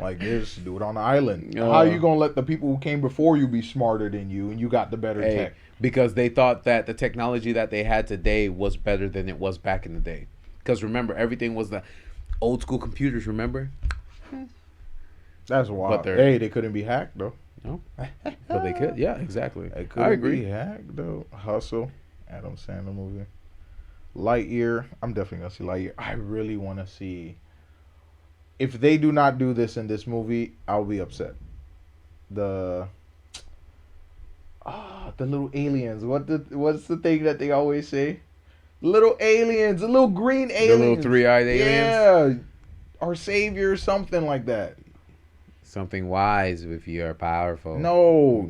like this, do it on the island. How are you gonna let the people who came before you be smarter than you, and you got the better Hey, tech? because they thought that the technology that they had today was better than it was back in the day. Because remember, everything was the old school computers. Remember? That's wild. they're- Hey, they couldn't be hacked though. No, but they could. Yeah, exactly. They couldn't I agree. be hacked though. Hustle, Adam Sandler movie. Lightyear. I'm definitely gonna see Lightyear. I really want to see. If they do not do this in this movie, I'll be upset. The little aliens. What's the thing that they always say? Little aliens, the little green aliens, The little three-eyed aliens. Yeah, our savior, something like that. Something wise if you are powerful. No.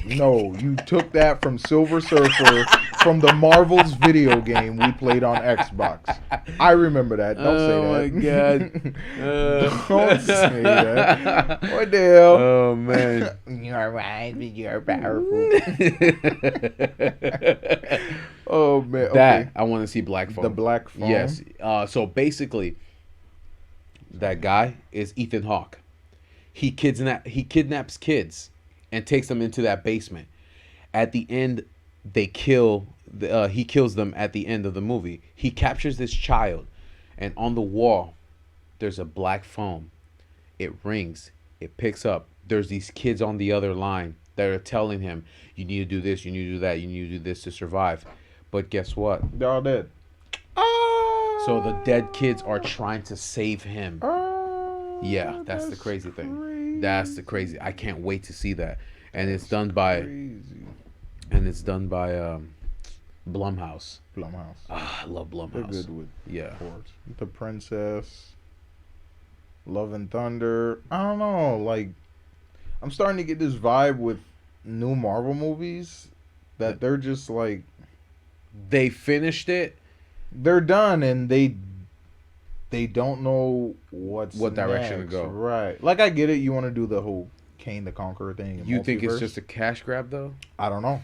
You took that from Silver Surfer from the Marvel's video game we played on Xbox. I remember that. Don't say that. Don't say that. What the hell? Oh man. You're right, but you're powerful. Oh man. That Okay. I want to see Black Phone. The Black Phone. Yes. So basically, that guy is Ethan Hawke. He kidnaps kids and takes them into that basement. At the end, he kills them at the end of the movie. He captures this child, and on the wall, there's a black phone. It rings. It picks up. There's these kids on the other line that are telling him, "You need to do this. You need to do that. You need to do this to survive." But guess what? They're all dead. So the dead kids are trying to save him. Yeah, that's the crazy thing. crazy. That's the crazy. I can't wait to see that. And it's done by Crazy. Blumhouse. Blumhouse. Ah, I love They're Blumhouse. good with Yeah. sports. The Princess. Love and Thunder. I don't know. Like, I'm starting to get this vibe with new Marvel movies that they're just like They finished it. they're done and they they don't know what direction to next. go. Right. Like I get it. You want to do the whole Kane the Conqueror thing. In You think it's multiverse. just a cash grab though? I don't know.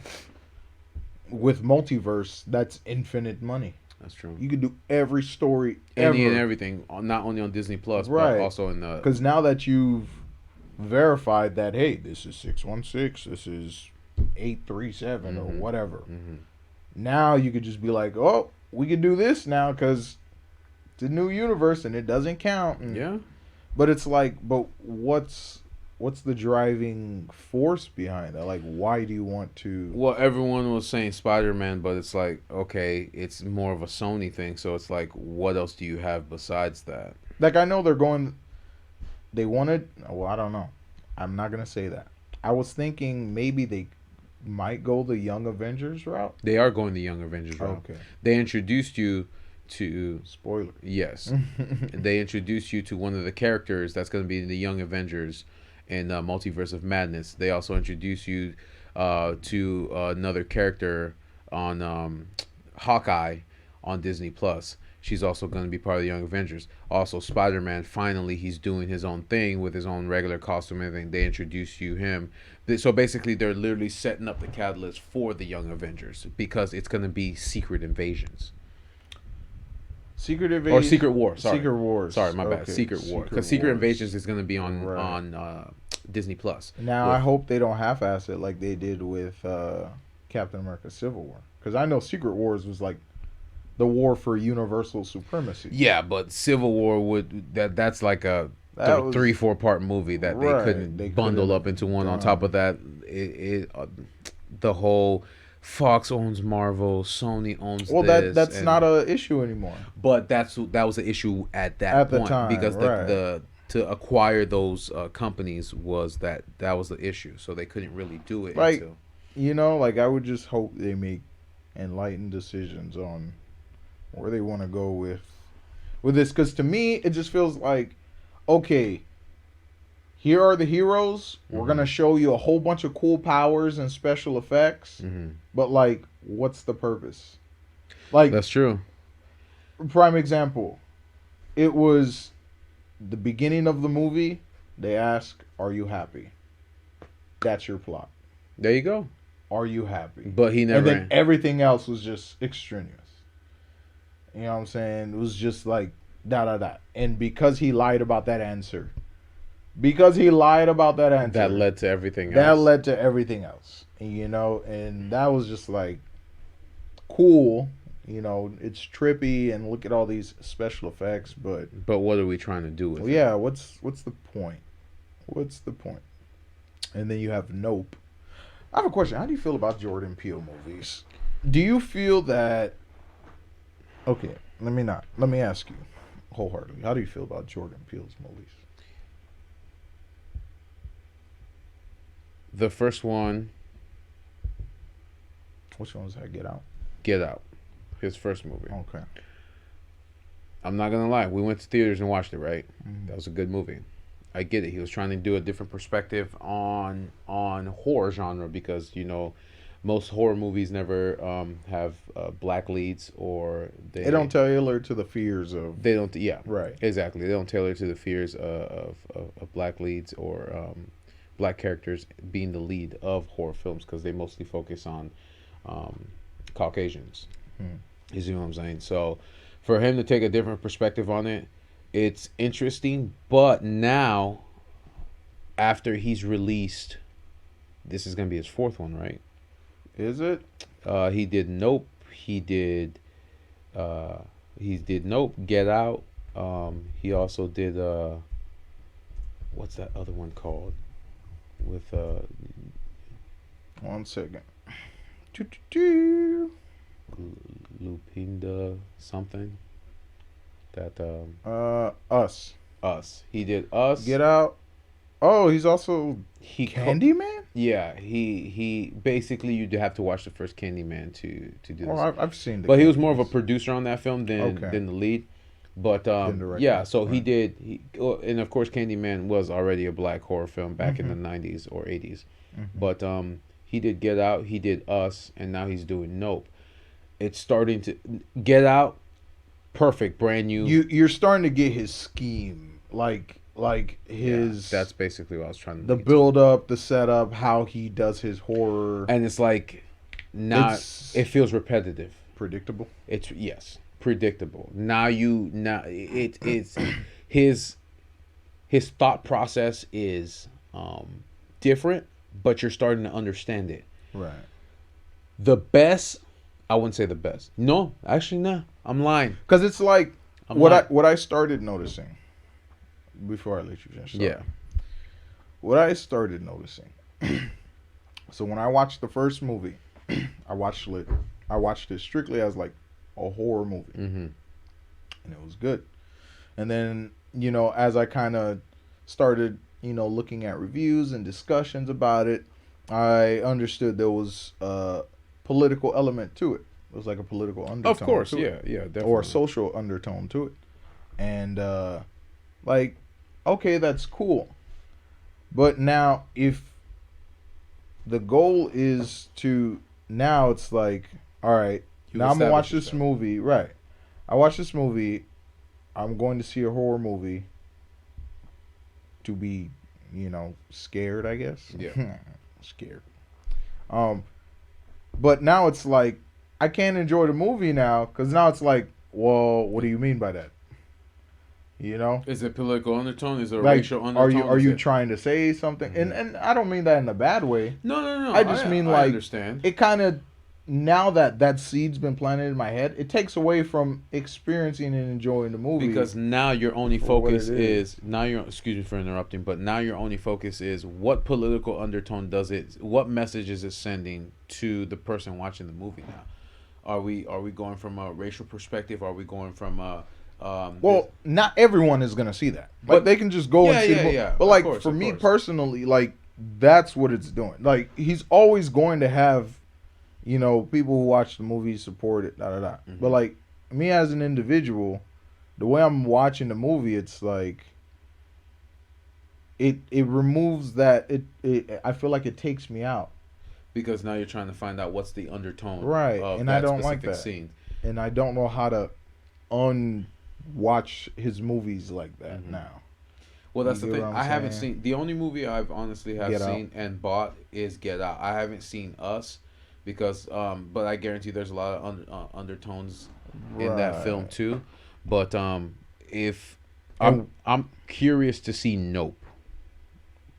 With multiverse, that's infinite money. That's true. You could do every story ever. Any and everything, not only on Disney Plus, Right. but also in the. Because now that you've verified that, hey, this is 616, this is 837 or whatever. Mm-hmm. Now you could just be like, oh, we can do this now because it's a new universe and it doesn't count. And, Yeah. But it's like, but what's the driving force behind that? Like, why do you want to? Well, everyone was saying Spider-Man, but it's like, okay, it's more of a Sony thing. So it's like, what else do you have besides that? Like, I know they wanted. Well, I don't know. I'm not gonna say that. I was thinking maybe they might go the Young Avengers route. They are going the Young Avengers route. Okay. They introduced you to. Spoiler. Yes. They introduced you to one of the characters that's going to be in the Young Avengers in Multiverse of Madness. They also introduce you to another character on Hawkeye on Disney Plus. She's also going to be part of the Young Avengers. Also, Spider-Man, finally, he's doing his own thing with his own regular costume and everything. They introduce him. So basically, they're literally setting up the catalyst for the Young Avengers because it's going to be Secret Invasions. Secret Invasion Or Secret War. Sorry. Secret Wars. Sorry, my bad. Okay, Secret War. Because Secret Secret Wars. Invasions is going to be on Right. Disney Plus. Now I hope they don't half-ass it like they did with Captain America: Civil War, because I know Secret Wars was like the war for universal supremacy. Yeah, but Civil War that's like a That was- 3-4 part movie that Right, they couldn't they bundle couldn't up into one. On done. top of that, the whole Fox owns Marvel, Sony owns Well, this. that's and- not a issue anymore. But that was an issue at that At the point time, because right. the to acquire those companies was that was the issue. So they couldn't really do it Like, until. You know, like I would just hope they make enlightened decisions on where they want to go with this, because to me it just feels like, okay, here are the heroes. We're gonna show you a whole bunch of cool powers and special effects, but like, what's the purpose? Like, That's true. prime example, it was the beginning of the movie. They ask, "Are you happy?" That's your plot. There you go. Are you happy? But he And never. then everything else was just extraneous. You know what I'm saying? It was just like da. And because he lied about that answer, that led to everything else. that led to everything else. And, you know, and that was just like cool. You know, it's trippy and look at all these special effects, but But what are we trying to do with it? yeah, what's the point? What's the point? And then you have Nope. I have a question. How do you feel about Jordan Peele movies? Do you feel that? Okay, let me ask you wholeheartedly. How do you feel about Jordan Peele's movies? The first one, Which one was that? Get Out. Get Out, his first movie. Okay. I'm not gonna lie, we went to theaters and watched it. Right, Mhm. that was a good movie. I get it. He was trying to do a different perspective on horror genre because most horror movies never have black leads or They don't tailor to the fears of. They don't. Yeah. Right. Exactly. They don't tailor to the fears of black leads or black characters being the lead of horror films because they mostly focus on Caucasians. You see what I'm saying? So for him to take a different perspective on it, it's interesting. But now, after he's released, this is going to be his fourth one, right? Is it? He did Nope. He did Nope, Get Out. He also did what's that other one called? With 1 second. Choo-choo-choo. Lupinda something. That Us. Us. He did Us. Get Out. Oh, he's also He Candyman. Yeah, he basically you'd have to watch the first Candyman to do this. Oh, I've seen. But he was more of a producer on that film than Okay. the lead. But director. yeah, so he Right. did. And of course, Candyman was already a black horror film back in the 90s or 80s. But he did Get Out, he did Us, and now he's doing Nope. It's starting to Get Out. perfect, brand new. You're starting to get his scheme, like Yeah, his that's basically what I was trying to the lead to. build up, the setup, how he does his horror. And it's like not. It's It feels repetitive. predictable. It's yes, predictable. It's his thought process is different, but you're starting to understand it. Right. The best, I wouldn't say the best. No, actually, no, I'm lying. Because it's like I'm what lying. I started noticing before I let you finish. Sorry. Yeah. What I started noticing. So when I watched the first movie, I watched it strictly as like a horror movie, Mm-hmm. and it was good. And then as I kind of started looking at reviews and discussions about it, I understood there was a political element to it. It was like a political undertone. Of course, to it. yeah, definitely. Or a social undertone to it. And like, okay, that's cool. But now if the goal is to, now it's like, all right, now I'm gonna watch this movie. Right. I watch this movie. I'm going to see a horror movie to be, scared, I guess. Yeah. Scared. But now it's like I can't enjoy the movie now because now it's like, well, what do you mean by that? Is it political undertone? Is it a Like, racial undertone? are you trying to say something? And I don't mean that in a bad way. No. I just mean like, understand. it kind of, now that seed's been planted in my head, it takes away from experiencing and enjoying the movie. Because now your only for what focus it is now your excuse me for interrupting, but now your only focus is what political undertone does it, what message is it sending to the person watching the movie now? Are we going from a racial perspective? Are we going from a well, not everyone is gonna see that, but they can just go and see the movie. But of like course, for of me course. personally, like that's what it's doing. Like he's always going to have, people who watch the movie support it, Mm-hmm. But like me as an individual, the way I'm watching the movie, it's like it removes that. I feel like it takes me out. because now you're trying to find out what's the undertone Right, of and that I don't like specific that. scene. And I don't know how to unwatch his movies like that Mhm. now. Well, that's You the get thing. what I'm I haven't saying? seen, the only movie I've honestly have Get Out. seen and bought is Get Out. I haven't seen Us because, but I guarantee there's a lot of undertones in that film Right. too. But if And- I'm curious to see Nope,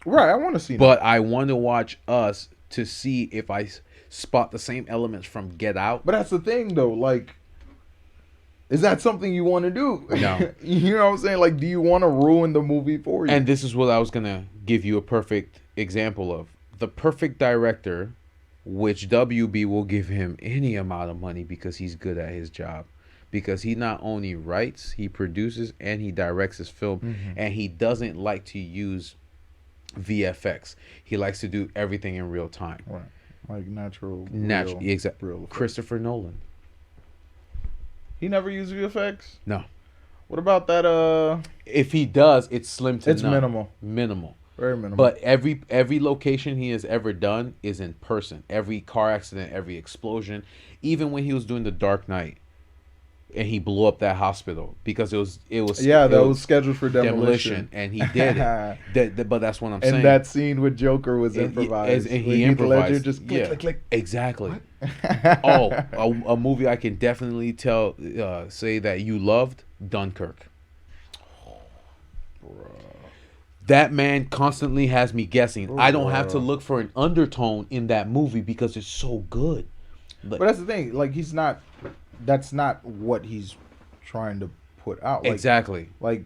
Right, I want to see. but I want to watch Us to see if I spot the same elements from Get Out. But that's the thing, though. Like, is that something you want to do? No. You know what I'm saying? Like, do you want to ruin the movie for you? And this is what I was gonna give you a perfect example of. The perfect director, which WB will give him any amount of money because he's good at his job. Because he not only writes, he produces, and he directs his film. Mhm. And he doesn't like to use VFX. He likes to do everything in real time. Right. Like natural. Exactly. real effects. Christopher Nolan. He never used VFX? No. What about that? If he does, it's slim to It's none. minimal. Minimal. Very minimal. But every location he has ever done is in person. Every car accident, every explosion, even when he was doing The Dark Knight, and he blew up that hospital because it was yeah, that was scheduled for demolition, demolition. and he did it. But that's what I'm saying. And that scene with Joker was And- improvised. and Where he Heath Ledger improvised. just click, Yeah. click, click. Exactly. What? Oh, a movie I can definitely say that you loved, Dunkirk. That man constantly has me guessing. I don't have to look for an undertone in that movie because it's so good. But that's the thing. Like, he's not. That's not what he's trying to put out. Like, Exactly. Like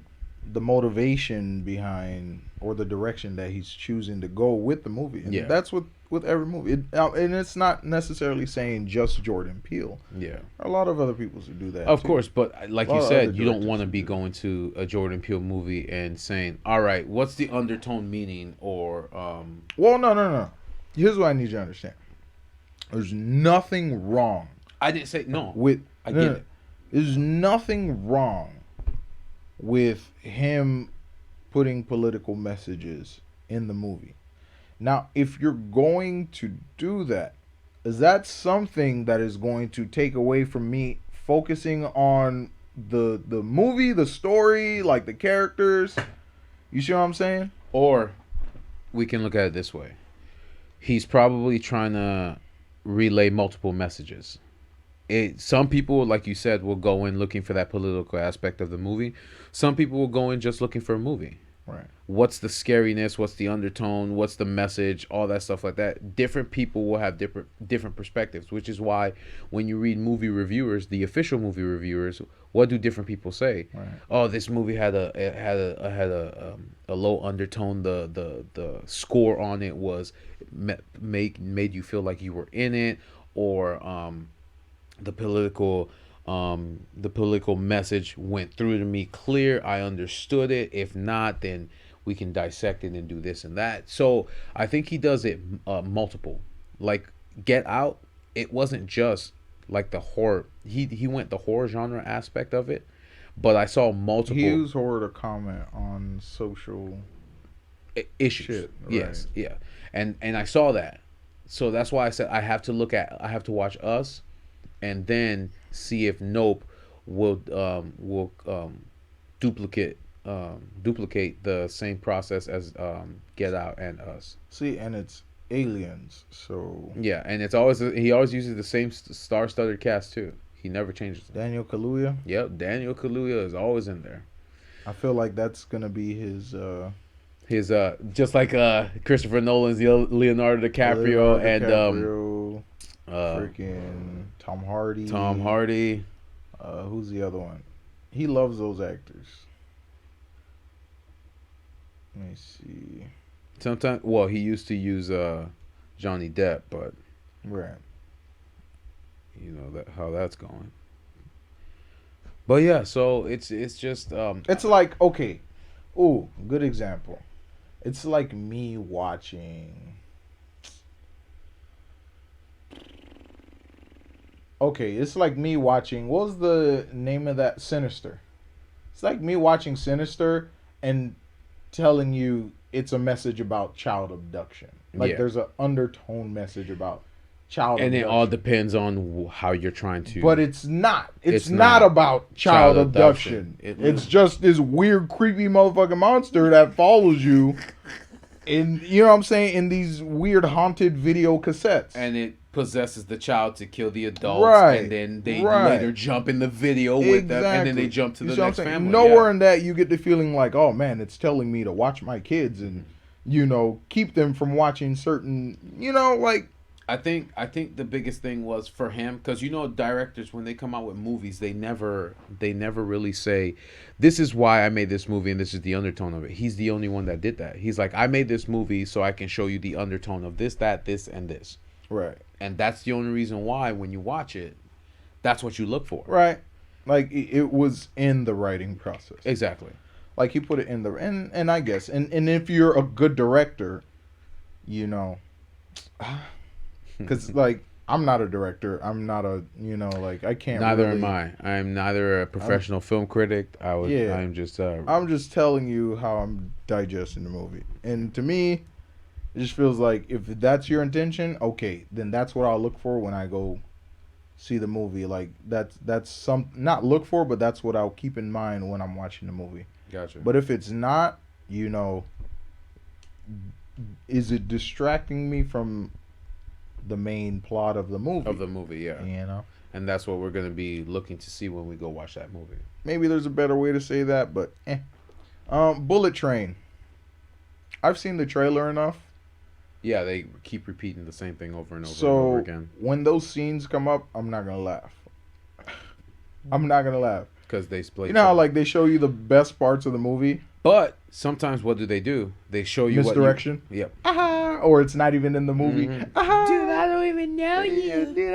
the motivation behind or the direction that he's choosing to go with the movie. And Yeah. that's with every movie. And it's not necessarily saying just Jordan Peele. Yeah. There are a lot of other people who do that. Of too. course, but like A you lot of said, other you don't directors want to who be do going to a Jordan Peele movie and saying, "All right, what's the undertone meaning?" Or Well, no. Here's what I need you to understand. There's nothing wrong I didn't say no. with. I no, get no. it. There's nothing wrong with him putting political messages in the movie. Now, if you're going to do that, is that something that is going to take away from me focusing on the movie, the story, like the characters. You see what I'm saying? Or we can look at it this way. He's probably trying to relay multiple messages. Some people, like you said, will go in looking for that political aspect of the movie. Some people will go in just looking for a movie. Right. What's the scariness? What's the undertone? What's the message? All that stuff like that. Different people will have different perspectives, which is why when you read movie reviewers, the official movie reviewers, what do different people say? Right. Oh, this movie had a low undertone. The score on it was made you feel like you were in it, or the political message went through to me clear. I understood it. If not, then we can dissect it and do this and that. So I think he does it multiple. Like Get Out, it wasn't just like the horror. He went the horror genre aspect of it, but I saw multiple. He used horror to comment on social issues. Shit, yes, right. yeah, and I saw that. So that's why I said I have to watch Us, and then see if Nope will duplicate the same process as Get Out and Us. See, and it's aliens, so Yeah, and he always uses the same star-studded cast too. He never changes them. Daniel Kaluuya. Yep, Daniel Kaluuya is always in there. I feel like that's gonna be his Just like Christopher Nolan's Leonardo DiCaprio and freaking Tom Hardy. Tom Hardy. Who's the other one? He loves those actors. Let me see. Sometimes, he used to use Johnny Depp, but Right. you know how that's going. But yeah, so it's just It's like, okay. Ooh, good example. It's like me watching. Okay, it's like me watching. What was the name of that? Sinister. It's like me watching Sinister and telling you it's a message about child abduction. Like Yeah. there's an undertone message about child and abduction. it all depends on how you're trying to. But it's not. It's It's not not about child child abduction. abduction. It's just this weird, creepy motherfucking monster that follows you. In, you know what I'm saying? In these weird haunted video cassettes. and it possesses the child to kill the adults, Right, and then they right. later jump in the video with them, and then they jump to You the see what I'm next saying? family. Nowhere in that you get the feeling like, oh man, it's telling me to watch my kids and, keep them from watching certain, like. I think the biggest thing was for him, because directors, when they come out with movies, they never really say, this is why I made this movie and this is the undertone of it. He's the only one that did that. He's like, I made this movie so I can show you the undertone of this, that, this, and this. Right. And that's the only reason why when you watch it, that's what you look for. Right. Like it was in the writing process. Exactly. Like he put it in the and I guess and if you're a good director, because like I'm not a director, I'm not a like I can't. Neither really, am I. I'm neither a professional film critic. I'm just. I'm just telling you how I'm digesting the movie, and to me, it just feels like if that's your intention, okay, then that's what I'll look for when I go see the movie. Like that's some not look for, but that's what I'll keep in mind when I'm watching the movie. Gotcha. But if it's not, is it distracting me from the main plot of the movie? Yeah. And that's what we're going to be looking to see when we go watch that movie. Maybe there's a better way to say that, but Bullet Train. I've seen the trailer enough. Yeah, they keep repeating the same thing over and over So and over again. when those scenes come up, I'm not going to laugh. I'm not going to laugh. Because they split. You know how like they show you the best parts of the movie? But sometimes what do? They show you misdirection. Yep. Aha! Or it's not even in the movie. Mm-hmm. Aha! Dude, I don't even know you. Dude,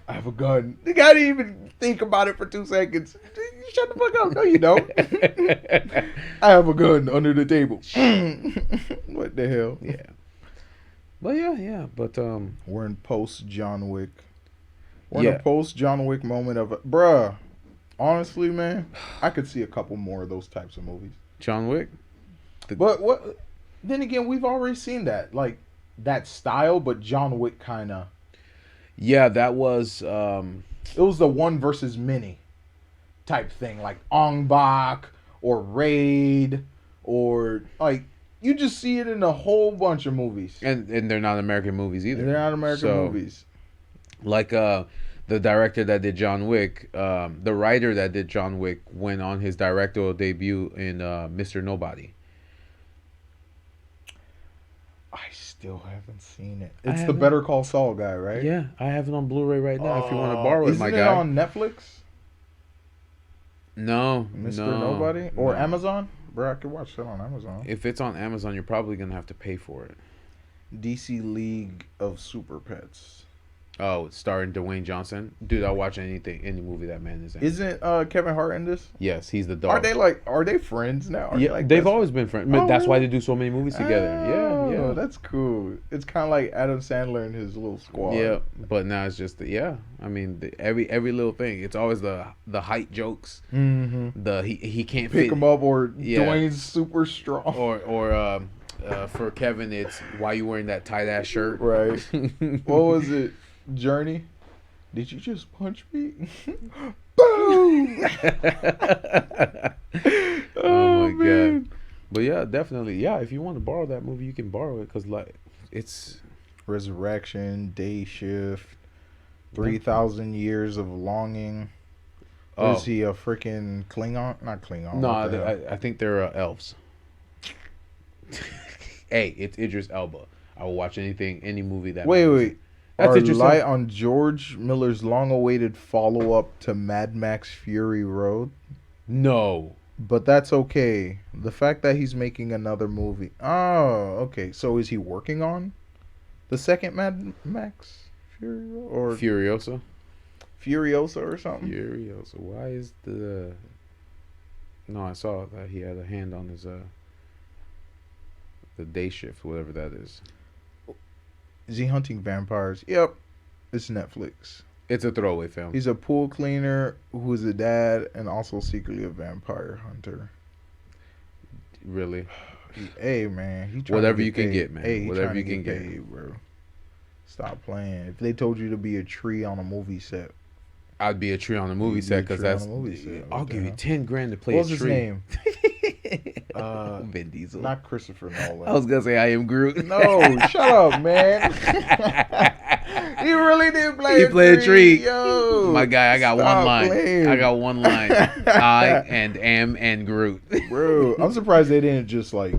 I have a gun. You gotta even think about it for 2 seconds. Shut the fuck up. No, you don't. I have a gun under the table. What the hell? Yeah. But yeah. But we're in post John Wick. We're Yeah. in a post John Wick moment of bruh. Honestly, man, I could see a couple more of those types of movies. John Wick. But what? Then again, we've already seen that, like that style, but John Wick kind of. Yeah, that was. It was the one versus many type thing, like Ong Bak or Raid, or like you just see it in a whole bunch of movies. And they're not American movies either. They're not American movies. Like the director that did John Wick, the writer that did John Wick went on his directorial debut in Mr. Nobody. I still haven't seen it. I It's the haven't. Better Call Saul guy, right? Yeah, I have it on Blu-ray right now. If you want to borrow it, Isn't my it guy. on Netflix? No, Mr. no, Nobody? Or no. Amazon? Bro, I could watch that on Amazon. If it's on Amazon, you're probably gonna have to pay for it. DC League of Super Pets. Oh, it's starring Dwayne Johnson. Dude, I'll watch any movie that man is in. Isn't Kevin Hart in this? Yes, he's the dog. Are they friends now? Are Yeah, they like they've best always been friends. Oh, That's why really? they do so many movies together. Yeah, yeah. That's cool. It's kind of like Adam Sandler and his little squad. Yeah, but now it's just I mean, every little thing. It's always the height jokes. Mm-hmm. The he can't Pick fit him up, or Yeah. Dwayne's super strong. or for Kevin, it's why you wearing that tight ass shirt. Right. What was it? Journey? Did you just punch me? Boom! Oh my man. god. But yeah, definitely. Yeah, if you want to borrow that movie, you can borrow it because like it's Resurrection, Day Shift, 3,000 Years of Longing. Oh. Is he a freaking Klingon? Not Klingon. no. what the hell? I think they're elves. Hey, it's Idris Elba. I will watch any movie that. Wait. That's Are interesting. light on George Miller's long-awaited follow-up to Mad Max Fury Road? No. But that's okay. The fact that he's making another movie. Oh, okay. So is he working on the second Mad Max Fury Road? Or Furiosa. Furiosa or something? Furiosa. Why is the? No, I saw that he had a hand on his the Day Shift, whatever that is. Is he hunting vampires? Yep. It's Netflix. It's a throwaway film. He's a pool cleaner who's a dad and also secretly a vampire hunter. Really? Hey, man. He trying Whatever to you can paid. get, man. Hey, he Whatever trying you to can get. paid, bro. Stop playing. If they told you to be a tree on a movie set, I'd be a tree on a movie You'd set be a because tree on that's. a movie set. I'll What the give you hell? 10 grand to play what was a his tree. name? Vin Diesel. Not Christopher Nolan. I was gonna say I am Groot. No, shut up, man. He really did play He played a tree. Yo, My guy, I got stop one line. playing. I got one line. I and am and Groot. Bro, I'm surprised they didn't just like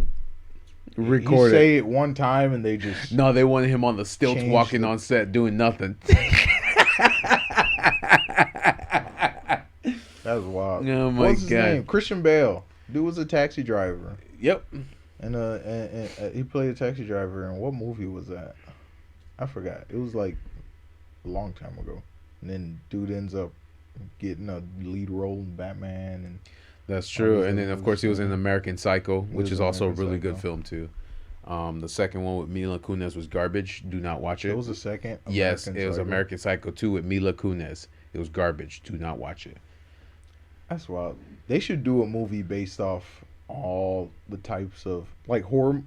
Record he it. say it one time and they just No, they wanted him on the stilts Change walking the- on set doing nothing. That's wild. Oh my What's his God. name? Christian Bale. Dude was a taxi driver. Yep. And he played a taxi driver in what movie was that? I forgot. It was like a long time ago. And then dude ends up getting a lead role in Batman and That's true. was And in- then of course he was in American Psycho, which was is in also a American really good Psycho. film too. The second one with Mila Kunis was garbage. Do not watch it. it was the second. Yes, American it was Psycho. American Psycho 2 with Mila Kunis. It was garbage. Do not watch it. That's wild. They should do a movie based off all the types of like horror.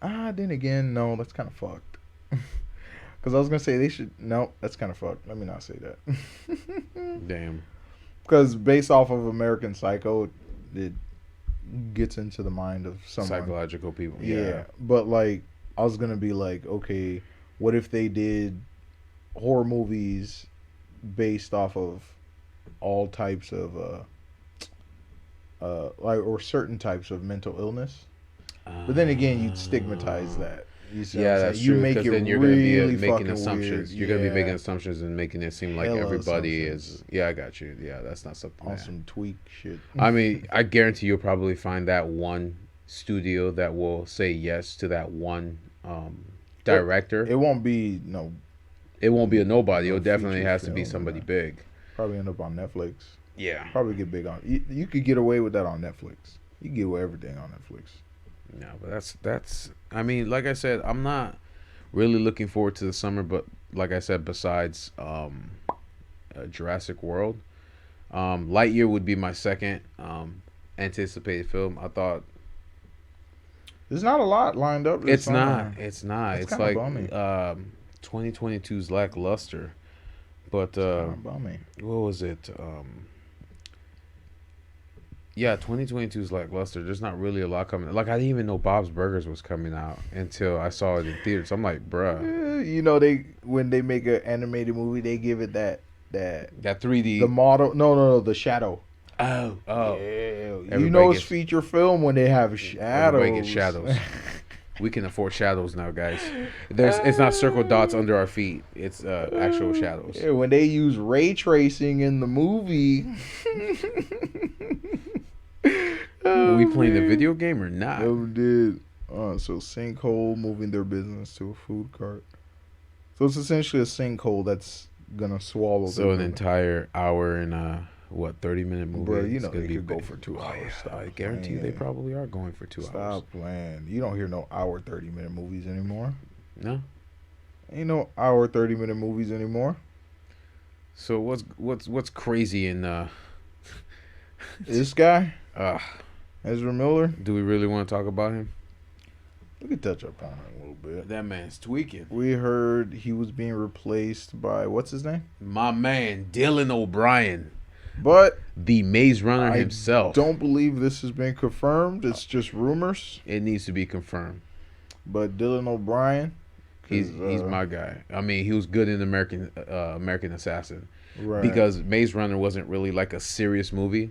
Then again, no, that's kind of fucked. Because I was gonna say they should. No, that's kind of fucked. Let me not say that. Damn. Because based off of American Psycho, it gets into the mind of someone. Psychological people. Yeah, but like I was gonna be like, okay, what if they did horror movies based off of all types of like or certain types of mental illness? But then again, you'd stigmatize that. You see what Yeah, I'm that's saying? true. You make Because it then you're really going to be making fucking assumptions. weird. You're going to be making Yeah. assumptions and making it seem like Hella everybody assumptions. is. Yeah, I got you. Yeah, that's not something. on that- some tweak shit. I mean, I guarantee you'll probably find that one studio that will say yes to that one director. It won't be no. It won't be a nobody. No It definitely feature has to be film, somebody yeah. big. Probably end up on Netflix. Yeah. Probably get big on. You could get away with that on Netflix. You can get away with everything on Netflix. No, but that's. I mean, like I said, I'm not really looking forward to the summer. But like I said, besides Jurassic World, Lightyear would be my second anticipated film. I thought There's not a lot lined up. This it's not. summer. It's not. That's It's kinda like bummy. 2022's lackluster. But Kinda bummy. what was it? Yeah, 2022 is lackluster. There's not really a lot coming. Like I didn't even know Bob's Burgers was coming out until I saw it in theaters. I'm like, bruh, You know, they when they make an animated movie, they give it that that 3D. the model. No, the shadow. Oh, Yeah, you Everybody know it's gets- feature film when they have shadows. Everybody gets shadows. We can afford shadows now, guys. It's not circle dots under our feet. It's actual shadows. Yeah, when they use ray tracing in the movie. Are we playing the video game or not? No, did. So sinkhole moving their business to a food cart. So it's essentially a sinkhole that's gonna swallow. So an them. entire hour and 30-minute movie. Bro, you It's know gonna they be could go big. for 2 Oh, hours. yeah, Stop I guarantee you they playing. probably are going for 2 hours. Stop playing. You don't hear no hour 30-minute movies anymore. No. Ain't no hour 30-minute movies anymore. So what's crazy in This guy, uh Ezra Miller, do we really want to talk about him? we could touch upon it a little bit. That man's tweaking. We heard he was being replaced by what's his name? My man, Dylan O'Brien, But the Maze Runner I himself. don't believe this has been confirmed. It's just rumors. It needs to be confirmed. But Dylan O'Brien, He's 'cause, my guy. I mean, he was good in American Assassin right. because Maze Runner wasn't really like a serious movie.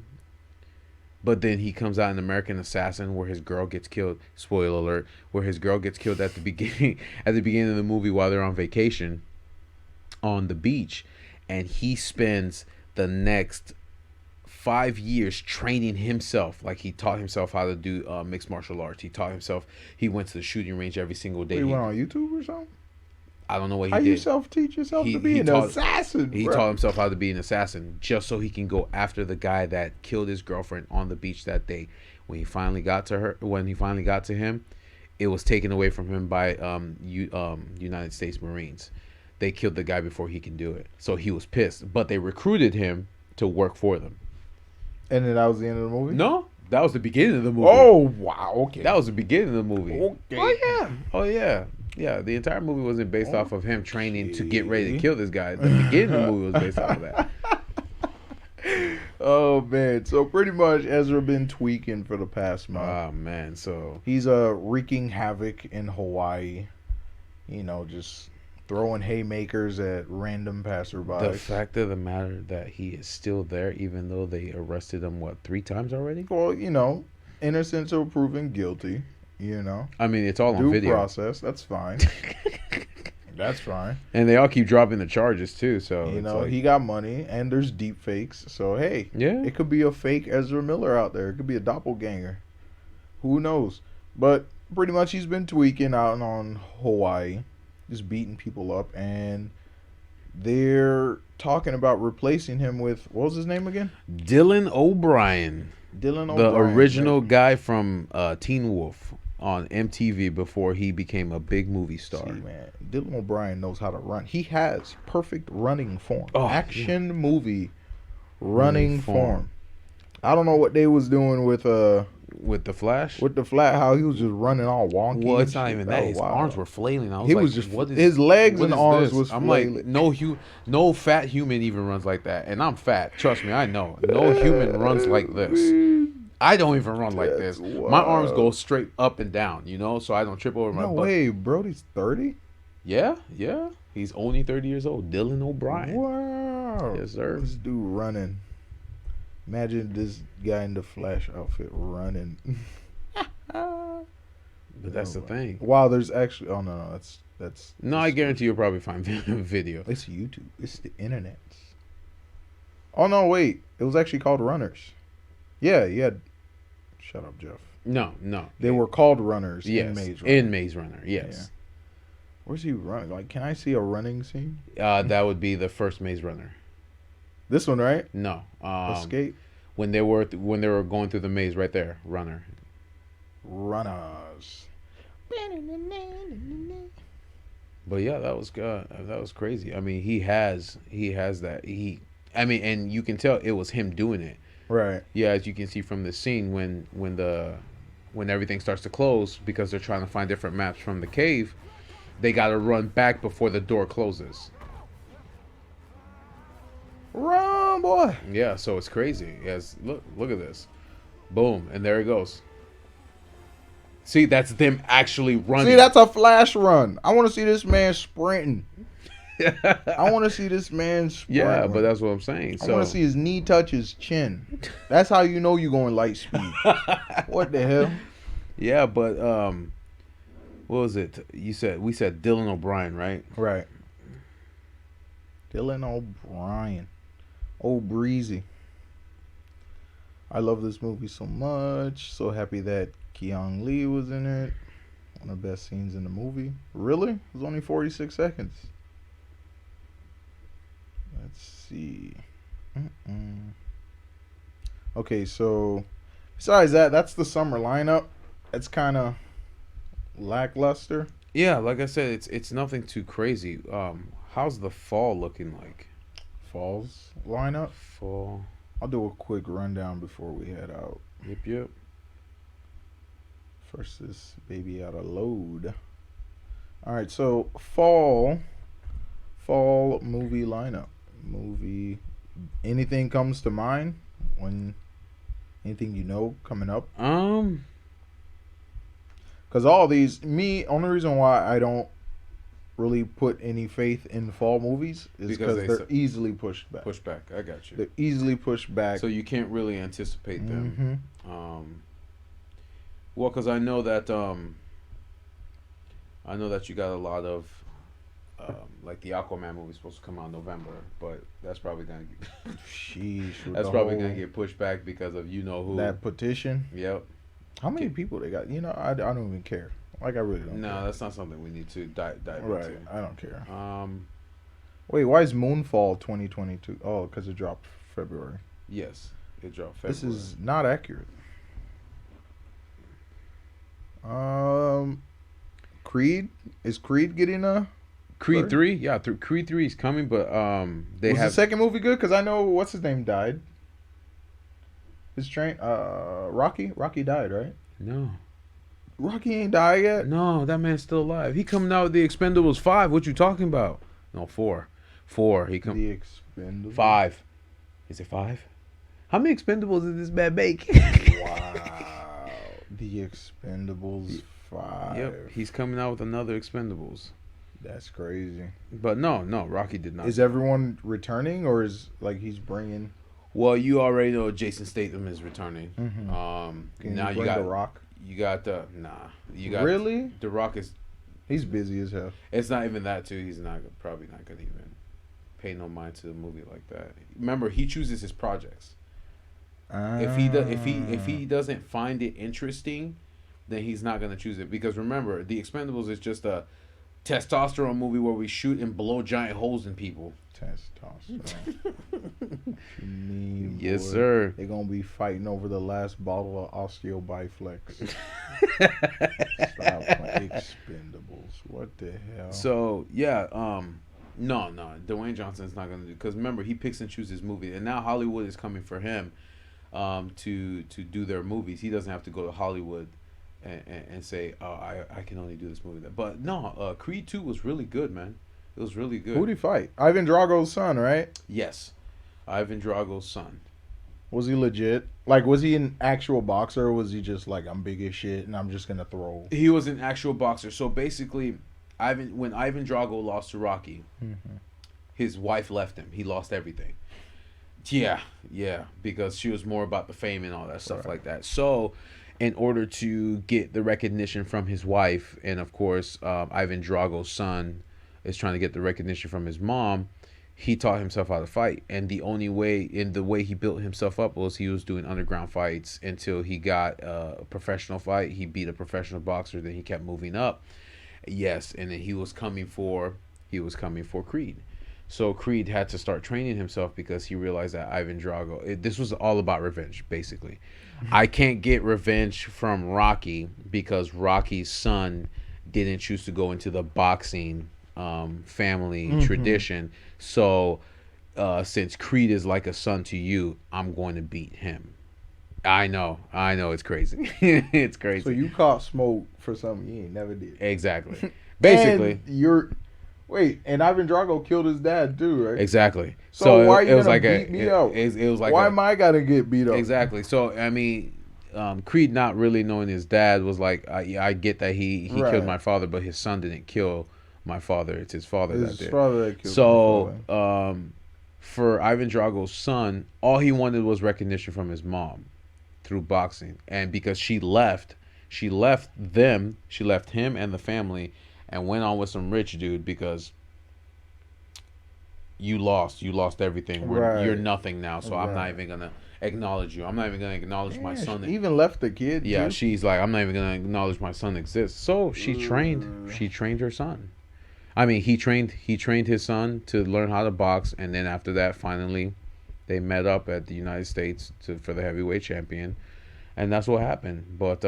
But then he comes out in American Assassin where his girl gets killed. Spoiler alert: where his girl gets killed at the beginning of the movie while they're on vacation on the beach, and he spends the next 5 years training himself. Like he taught himself how to do mixed martial arts. He taught himself. He went to the shooting range every single day. He went on YouTube or something? I don't know what How he you did. self-teach yourself He- to be he an taught- assassin, He bro? taught himself how to be an assassin just so he can go after the guy that killed his girlfriend on the beach that day. When he finally got to him, it was taken away from him by United States Marines. They killed the guy before he can do it. So he was pissed. But they recruited him to work for them. And then that was the end of the movie? No, that was the beginning of the movie. Oh, wow. Okay. That was the beginning of the movie. Okay. Oh yeah. Oh yeah. Yeah, the entire movie wasn't based off of him training to get ready to kill this guy. The beginning of the movie was based off of that. Oh, man. So pretty much Ezra been tweaking for the past month. Oh man, so He's wreaking havoc in Hawaii. You know, just throwing haymakers at random passerbys. the fact of the matter that he is still there, even though they arrested him 3 times already. Well, you know, innocent until proven guilty. You know, I mean, it's all on due video, process. That's fine. That's fine. and they all keep dropping the charges too. So You it's know, like, he got money, and there's deep fakes. So hey, yeah, it could be a fake Ezra Miller out there. It could be a doppelganger. Who knows? But pretty much he's been tweaking out on Hawaii, just beating people up, and they're talking about replacing him with, what was his name again? Dylan O'Brien, Dylan the O'Brien. original guy from Teen Wolf on MTV before he became a big movie See, star. man, Dylan O'Brien knows how to run. He has perfect running form. Oh, Action movie running form. form. I don't know what they was doing with With the Flash. the flat, how he was just running all wonky. Well, and it's not shit. even that. Oh, His wow. arms were flailing. I was He like, was just what is, his legs what and is arms this? was I'm flailing. like, no fat human even runs like that, and I'm fat. Trust me, I know. No human runs like this. I don't even run like That's this. My arms wild. go straight up and down, so I don't trip over my No butt. way, Brody's 30? Yeah. He's only 30 years old. Dylan O'Brien. Wow. Yes, sir. This dude running. Imagine this guy in the Flash outfit running. But that's the thing. Wow, there's actually. Oh no, that's. No, I guarantee you'll probably find video. It's YouTube. It's the internet. Oh no, wait. It was actually called Runners. Yeah. Shut up, Jeff. No. They were called Runners Yes. in Maze Runner. In Maze Runner. Yes. Yeah. Where's he running? Like, can I see a running scene? That would be the first Maze Runner. This one, right? No. Escape. When they were going through the maze right there, Runner. Runners. But yeah, that was crazy. I mean, he has that. And you can tell it was him doing it. Right. Yeah, as you can see from the scene when everything starts to close because they're trying to find different maps from the cave, they got to run back before the door closes. Run, boy. Yeah, so it's crazy. Yes, look at this. Boom, and there it goes. See, that's them actually running. See, that's a flash run. I want to see this man sprinting. I want to see this man sprinting. Yeah, but that's what I'm saying. I So want to see his knee touch his chin. That's how you know you're going light speed. What the hell? yeah, but what was it? We said Dylan O'Brien, right? Right. Dylan O'Brien. Oh, Breezy. I love this movie so much. So happy that Keanu Lee was in it. One of the best scenes in the movie. Really? It was only 46 seconds. Let's see. Okay, so besides that, that's the summer lineup. It's kind of lackluster. Yeah, like I said, it's nothing too crazy. How's the fall looking like? Falls lineup. Fall. I'll do a quick rundown before we head out. Yep. First, this baby out of load. All right, so fall movie lineup. Anything comes to mind when anything you know coming up? Because all these, only reason why I don't really put any faith in fall movies is because they're easily pushed back. I got you. They're easily pushed back. So you can't really anticipate them. Well, because I know that you got a lot of like the Aquaman movie is supposed to come out in November, but that's probably gonna get that's probably gonna get pushed back because of who. That petition. Yep. How many people they got? I don't even care. Like I really don't. No, care. that's not something we need to dive right. into. I don't care. Wait, why is Moonfall 2022? Oh, because it dropped February. Yes, it dropped February. This is not accurate. Creed, is Creed getting a Creed 3? Yeah, Creed 3 is coming, but was the second movie good? Because I know what's his name died. His train, Rocky died, right? No. Rocky ain't died yet. No, that man's still alive. He coming out with the Expendables 5. What you talking about? No, 4. He come. The Expendables 5. Is it 5? How many Expendables did this man make? Wow. The Expendables 5. Yep, he's coming out with another Expendables. That's crazy. But no, Rocky did not. Is everyone returning, or is like he's bringing? Well, you already know Jason Statham is returning. Can now you got The Rock. You got You got really. The Rock is. He's busy as hell. It's not even that too. He's probably not gonna even pay no mind to the movie like that. Remember, he chooses his projects. If he doesn't find it interesting, then he's not gonna choose it. Because remember, The Expendables is just a testosterone movie where we shoot and blow giant holes in people. Testosterone. Yes, sir. They're gonna be fighting over the last bottle of Osteo Biflex. Stop playing Expendables. What the hell? So yeah, no, Dwayne Johnson's not gonna do, because remember, he picks and chooses movies, and now Hollywood is coming for him to do their movies. He doesn't have to go to Hollywood and say, oh, I can only do this movie. But no, Creed 2 was really good, man. It was really good. Who'd he fight? Ivan Drago's son, right? Yes, Ivan Drago's son. Was he legit? Like, was he an actual boxer, or was he just like, I'm big as shit and I'm just gonna throw? He was an actual boxer. So basically, when Ivan Drago lost to Rocky, his wife left him. He lost everything. Yeah, because she was more about the fame and all that stuff like that. So, in order to get the recognition from his wife, and of course, Ivan Drago's son is trying to get the recognition from his mom, he taught himself how to fight. And the only way, the way he built himself up was he was doing underground fights until he got a professional fight. He beat a professional boxer, then he kept moving up. Yes, and then he was coming for Creed. So Creed had to start training himself because he realized that Ivan Drago, this was all about revenge, basically. I can't get revenge from Rocky because Rocky's son didn't choose to go into the boxing family tradition. So since Creed is like a son to you, I'm going to beat him. I know, it's crazy. It's crazy. So you caught smoke for something you ain't never did. Exactly. Basically. And Ivan Drago killed his dad too, right? Exactly. So why it was you like beat me up? It was like why am I gotta get beat up? Exactly. So I mean, Creed not really knowing his dad was like, I get that he Right. killed my father, but his son didn't kill my father. It's his father that His did. father that killed So, my father. For Ivan Drago's son, all he wanted was recognition from his mom through boxing, and because she left him and the family, and went on with some rich dude because you lost everything. You're Right. nothing now, so I'm not Right. even gonna acknowledge you. I'm not even gonna acknowledge my Yeah, son. she even left the kid. Yeah, too. she's like, I'm not even gonna acknowledge my son exists. So she trained her son. I mean, he trained his son to learn how to box, and then after that, finally, they met up at the United States for the heavyweight champion, and that's what happened. But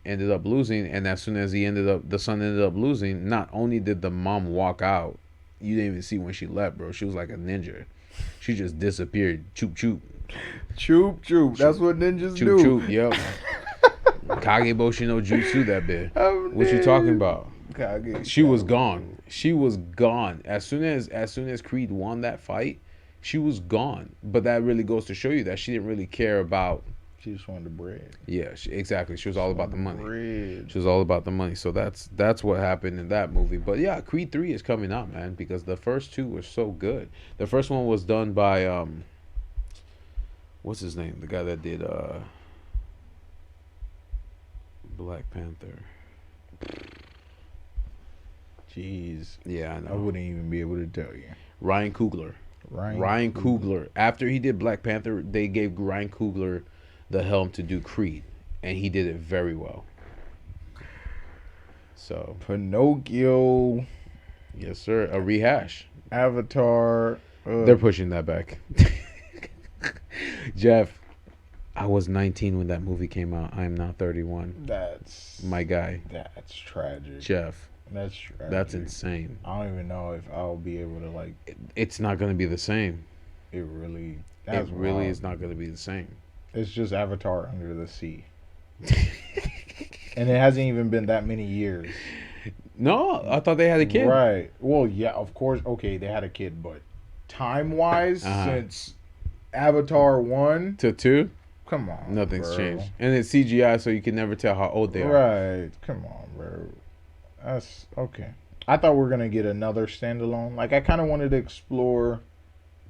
ended up losing, and as soon as the son ended up losing, not only did the mom walk out, you didn't even see when she left, bro. She was like a ninja. She just disappeared. Choop choop. Choop choop. That's what ninjas Choop do. choop. Yep. Kageboshi no jutsu. That bit. I'm What you talking dead. about? Kage. She was gone. She was gone. As soon as Creed won that fight, she was gone. But that really goes to show you that she didn't really care about. She just wanted the bread. Yeah, exactly. She was all about the money. Bread. She was all about the money. So that's what happened in that movie. But yeah, Creed 3 is coming out, man, because the first two were so good. The first one was done by what's his name? The guy that did Black Panther. Jeez. Yeah, I I know. wouldn't even be able to tell you. Ryan Coogler. Ryan Coogler. After he did Black Panther, they gave Ryan Coogler the helm to do Creed, and he did it very well. So, Pinocchio, yes, sir. A rehash. Avatar. They're pushing that back. Jeff, I was 19 when that movie came out. I am now 31. That's My guy, That's tragic. Jeff. That's tragic. That's insane. I don't even know if I'll be able to like. It's not going to be the same. It really. It really wild. is not going to be the same. It's just Avatar under the sea. And it hasn't even been that many years. No, I thought they had a kid. Right. Well, yeah, of course. Okay, they had a kid, but time-wise, Uh-huh. since Avatar 1, To 2, come on. nothing's bro. changed. And it's CGI, so you can never tell how old they are. Right. Come on, bro. That's okay. I thought we were going to get another standalone. Like, I kind of wanted to explore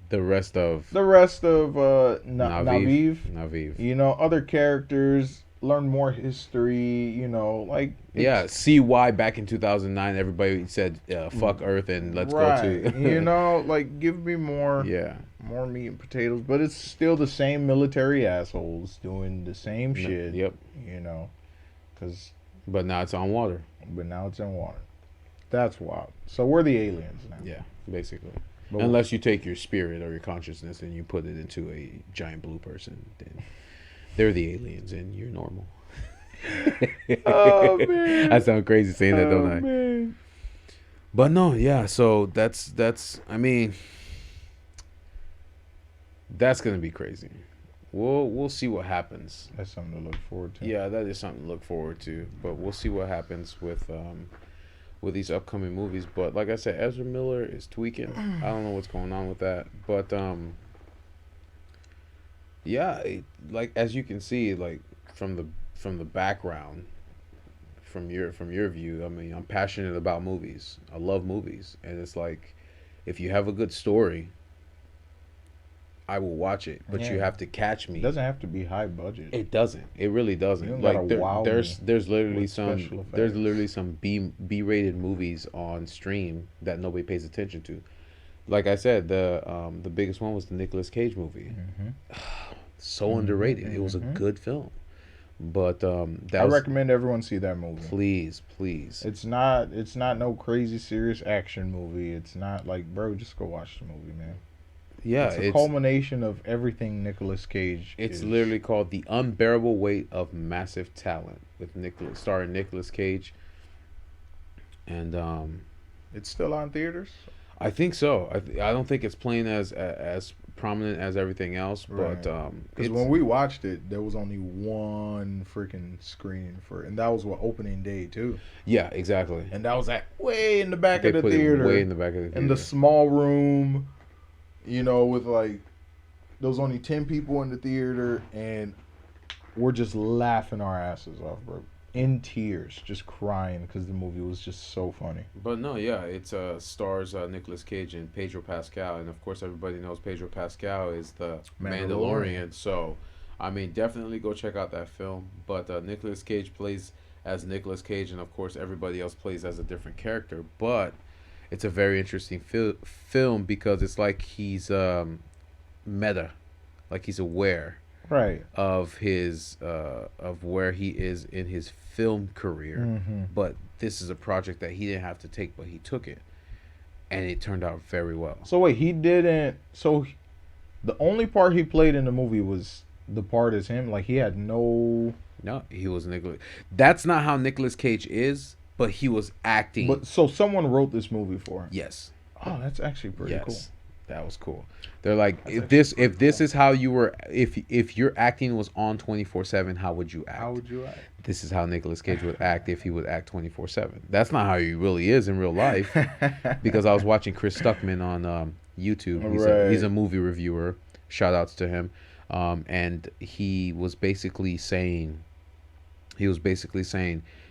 The rest of the rest of Naviv. Naviv. You know, other characters, learn more history, you know, like. Yeah, see why back in 2009 everybody said fuck Earth and let's go to. You know, like, give me more. Yeah. More meat and potatoes, but it's still the same military assholes doing the same shit. Yep. You know, But now it's on water. but now it's in water. That's wild. So we're the aliens now. Yeah, basically. But Unless you take your spirit or your consciousness and you put it into a giant blue person, then they're the aliens and you're normal. Oh, man. I sound crazy saying that, don't I? Man. But no, yeah. So that's. I mean, that's gonna be crazy. We'll see what happens. That's something to look forward to. Yeah, that is something to look forward to. But we'll see what happens with these upcoming movies. But like I said, Ezra Miller is tweaking. I don't know what's going on with that. But yeah, like as you can see, like from the background, from your view, I mean, I'm passionate about movies. I love movies, and it's like if you have a good story, I will watch it, but you Yeah. have to catch me. It doesn't have to be high budget. It doesn't. It really doesn't. You don't Like gotta wow there's me literally with some special there's effects. literally some B-rated movies on stream that nobody pays attention to. Like I said, the biggest one was the Nicolas Cage movie. So underrated. It was a good film, but that I was recommend everyone see that movie. please. It's not no crazy serious action movie. It's not like, bro, just go watch the movie, man. Yeah, It's a culmination of everything Nicolas Cage It's is. literally called The Unbearable Weight of Massive Talent with starring Nicolas Cage. And It's still on theaters. I think so. I don't think it's playing as prominent as everything else, but Because when we watched it, there was only one freaking screening for it, and that was opening day too. yeah, exactly. And that was at way in the back They of the put it theater, way in the back of the theater. in the small room. You know, with like there was only 10 people in the theater, and we're just laughing our asses off, bro. In tears, just crying because the movie was just so funny. But no, yeah, it's stars Nicolas Cage and Pedro Pascal, and of course everybody knows Pedro Pascal is the Mandalorian. So, I mean, definitely go check out that film. But Nicolas Cage plays as Nicolas Cage, and of course everybody else plays as a different character. But it's a very interesting film because it's like he's meta, like he's aware Right. of his of where he is in his film career. Mm-hmm. But this is a project that he didn't have to take, but he took it, and it turned out very well. So wait, he didn't. So the only part he played in the movie was the part as him. Like he had no. No, he was Nicolas. That's not how Nicolas Cage is, but he was acting. But so someone wrote this movie for him. Yes. Oh, that's actually pretty cool. That was cool. They're like, if this is how you were, if your acting was on 24/7, how would you act? How would you act? This is how Nicolas Cage would act if he would act 24/7. That's not how he really is in real life. Because I was watching Chris Stuckman on YouTube. He's a movie reviewer. Shout outs to him. And he was basically saying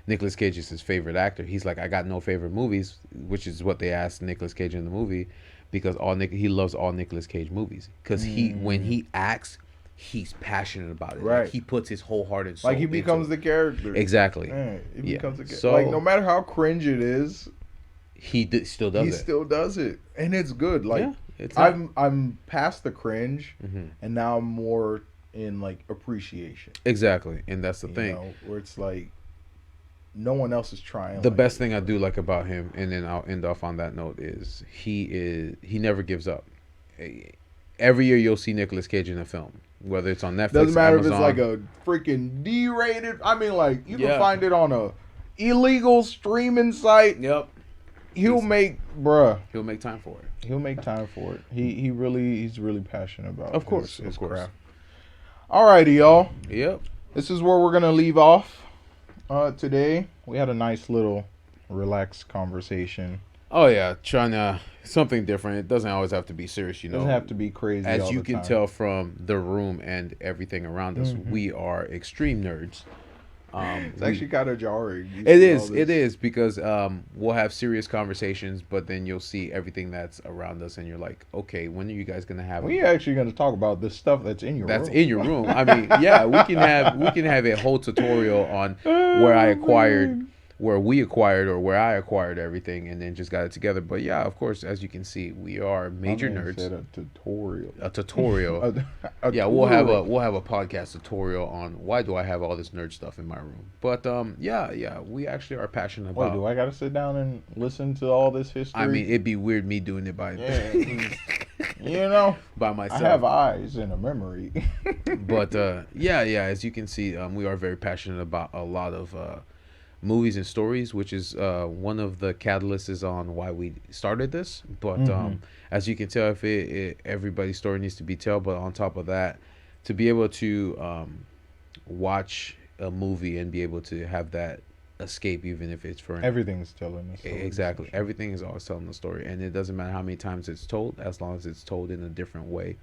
Nicolas Cage is his favorite actor. He's like, I got no favorite movies, which is what they asked Nicolas Cage in the movie, because he loves all Nicolas Cage movies. Because when he acts, he's passionate about it. Right. Like, he puts his whole heart and soul. Like he becomes the character. Exactly. Yeah, he becomes the character. So, like no matter how cringe it is, he still does it. He still does it, and it's good. Like I'm past the cringe, and now I'm more in like appreciation. Exactly, and that's the thing. Know, where it's like no one else is trying. The best thing I do like about him, and then I'll end off on that note, is he never gives up. Every year you'll see Nicolas Cage in a film, whether it's on Netflix. Doesn't matter Amazon. if it's like a freaking D-rated. I mean, like you can find it on a illegal streaming site. Yep. He'll make time for it. He'll make time for it. He's really passionate about. Of course, his of course. craft. Alrighty, y'all. Yep. This is where we're gonna leave off. Today we had a nice little relaxed conversation. Oh yeah, trying to something different. It doesn't always have to be serious, you know. It doesn't have to be crazy. As all you the can time. tell from the room and everything around us, we are extreme nerds. It's actually kind of jarring. It is because we'll have serious conversations, but then you'll see everything that's around us, and you're like, okay, when are you guys gonna have? We're actually gonna talk about the stuff that's in your room. That's in your room. I mean, yeah, we can have a whole tutorial on where I acquired. Where we acquired or where I acquired everything and then just got it together. But yeah, of course, as you can see, we are major nerds. Said a tutorial. A tutorial. Yeah, we'll have a podcast tutorial on why do I have all this nerd stuff in my room. But yeah, we actually are passionate about. Wait, do I gotta sit down and listen to all this history? I mean, it'd be weird me doing it by by myself. I have eyes and a memory. But yeah, as you can see, we are very passionate about a lot of movies and stories, which is one of the catalysts on why we started this. But as you can tell, if everybody's story needs to be told, but on top of that, to be able to watch a movie and be able to have that escape, even if it's for everything's telling the story. Exactly, everything is always telling the story, and it doesn't matter how many times it's told, as long as it's told in a different way,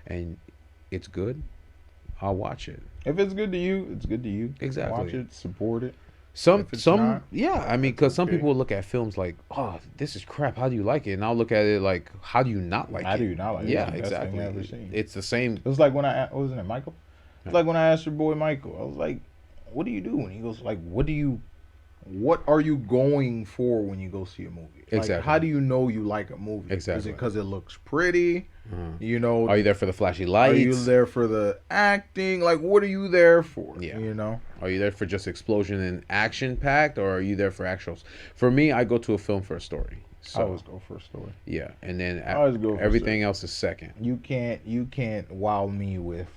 and it's good. I'll watch it. If it's good to you, it's good to you. Exactly. Watch it, support it. Yeah, I mean, because some people will look at films like, oh, this is crap. How do you like it? And I'll look at it like, how do you not like it? How do you not like it? Yeah, It's the best exactly. thing I've ever seen. It's the same. It was like when wasn't it Michael? It's like when I asked your boy Michael. I was like, "What do you do?" And he goes, "Like, what are you going for when you go see a movie? Exactly. Like, how do you know you like a movie? Exactly. Is it because it looks pretty? You know, Are you there for the flashy lights? Are you there for the acting? Like, what are you there for? Yeah. You know? Are you there for just explosion and action packed, or are you there for actuals? For me, I go to a film for a story. So I always go for a story. Yeah, and then everything else is second. You can't wow me with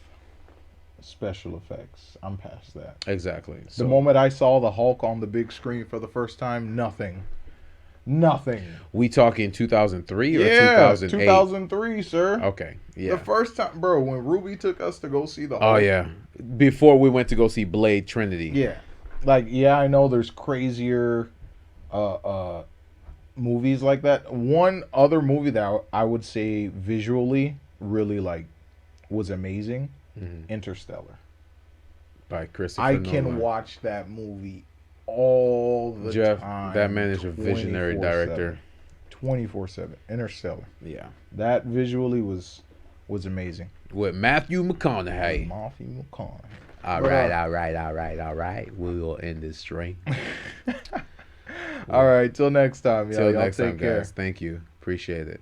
special effects. I'm past that. Exactly. The moment I saw the Hulk on the big screen for the first time, nothing. We talking 2003 or 2008? 2003, sir. Okay, yeah. The first time, bro, when Ruby took us to go see the Hulk. Oh yeah, before we went to go see Blade Trinity. Yeah, like I know there's crazier movies like that. One other movie that I would say visually really like was amazing. Interstellar. by Christopher I Nolan. can watch that movie all the Jeff, time. that man is a visionary director. 24/7. Interstellar. Yeah. That visually was amazing. With Matthew McConaughey. Matthew McConaughey. All right. We will end this stream. All right, till next time, y'all. Till Y'all next take time, care. guys. Thank you. Appreciate it.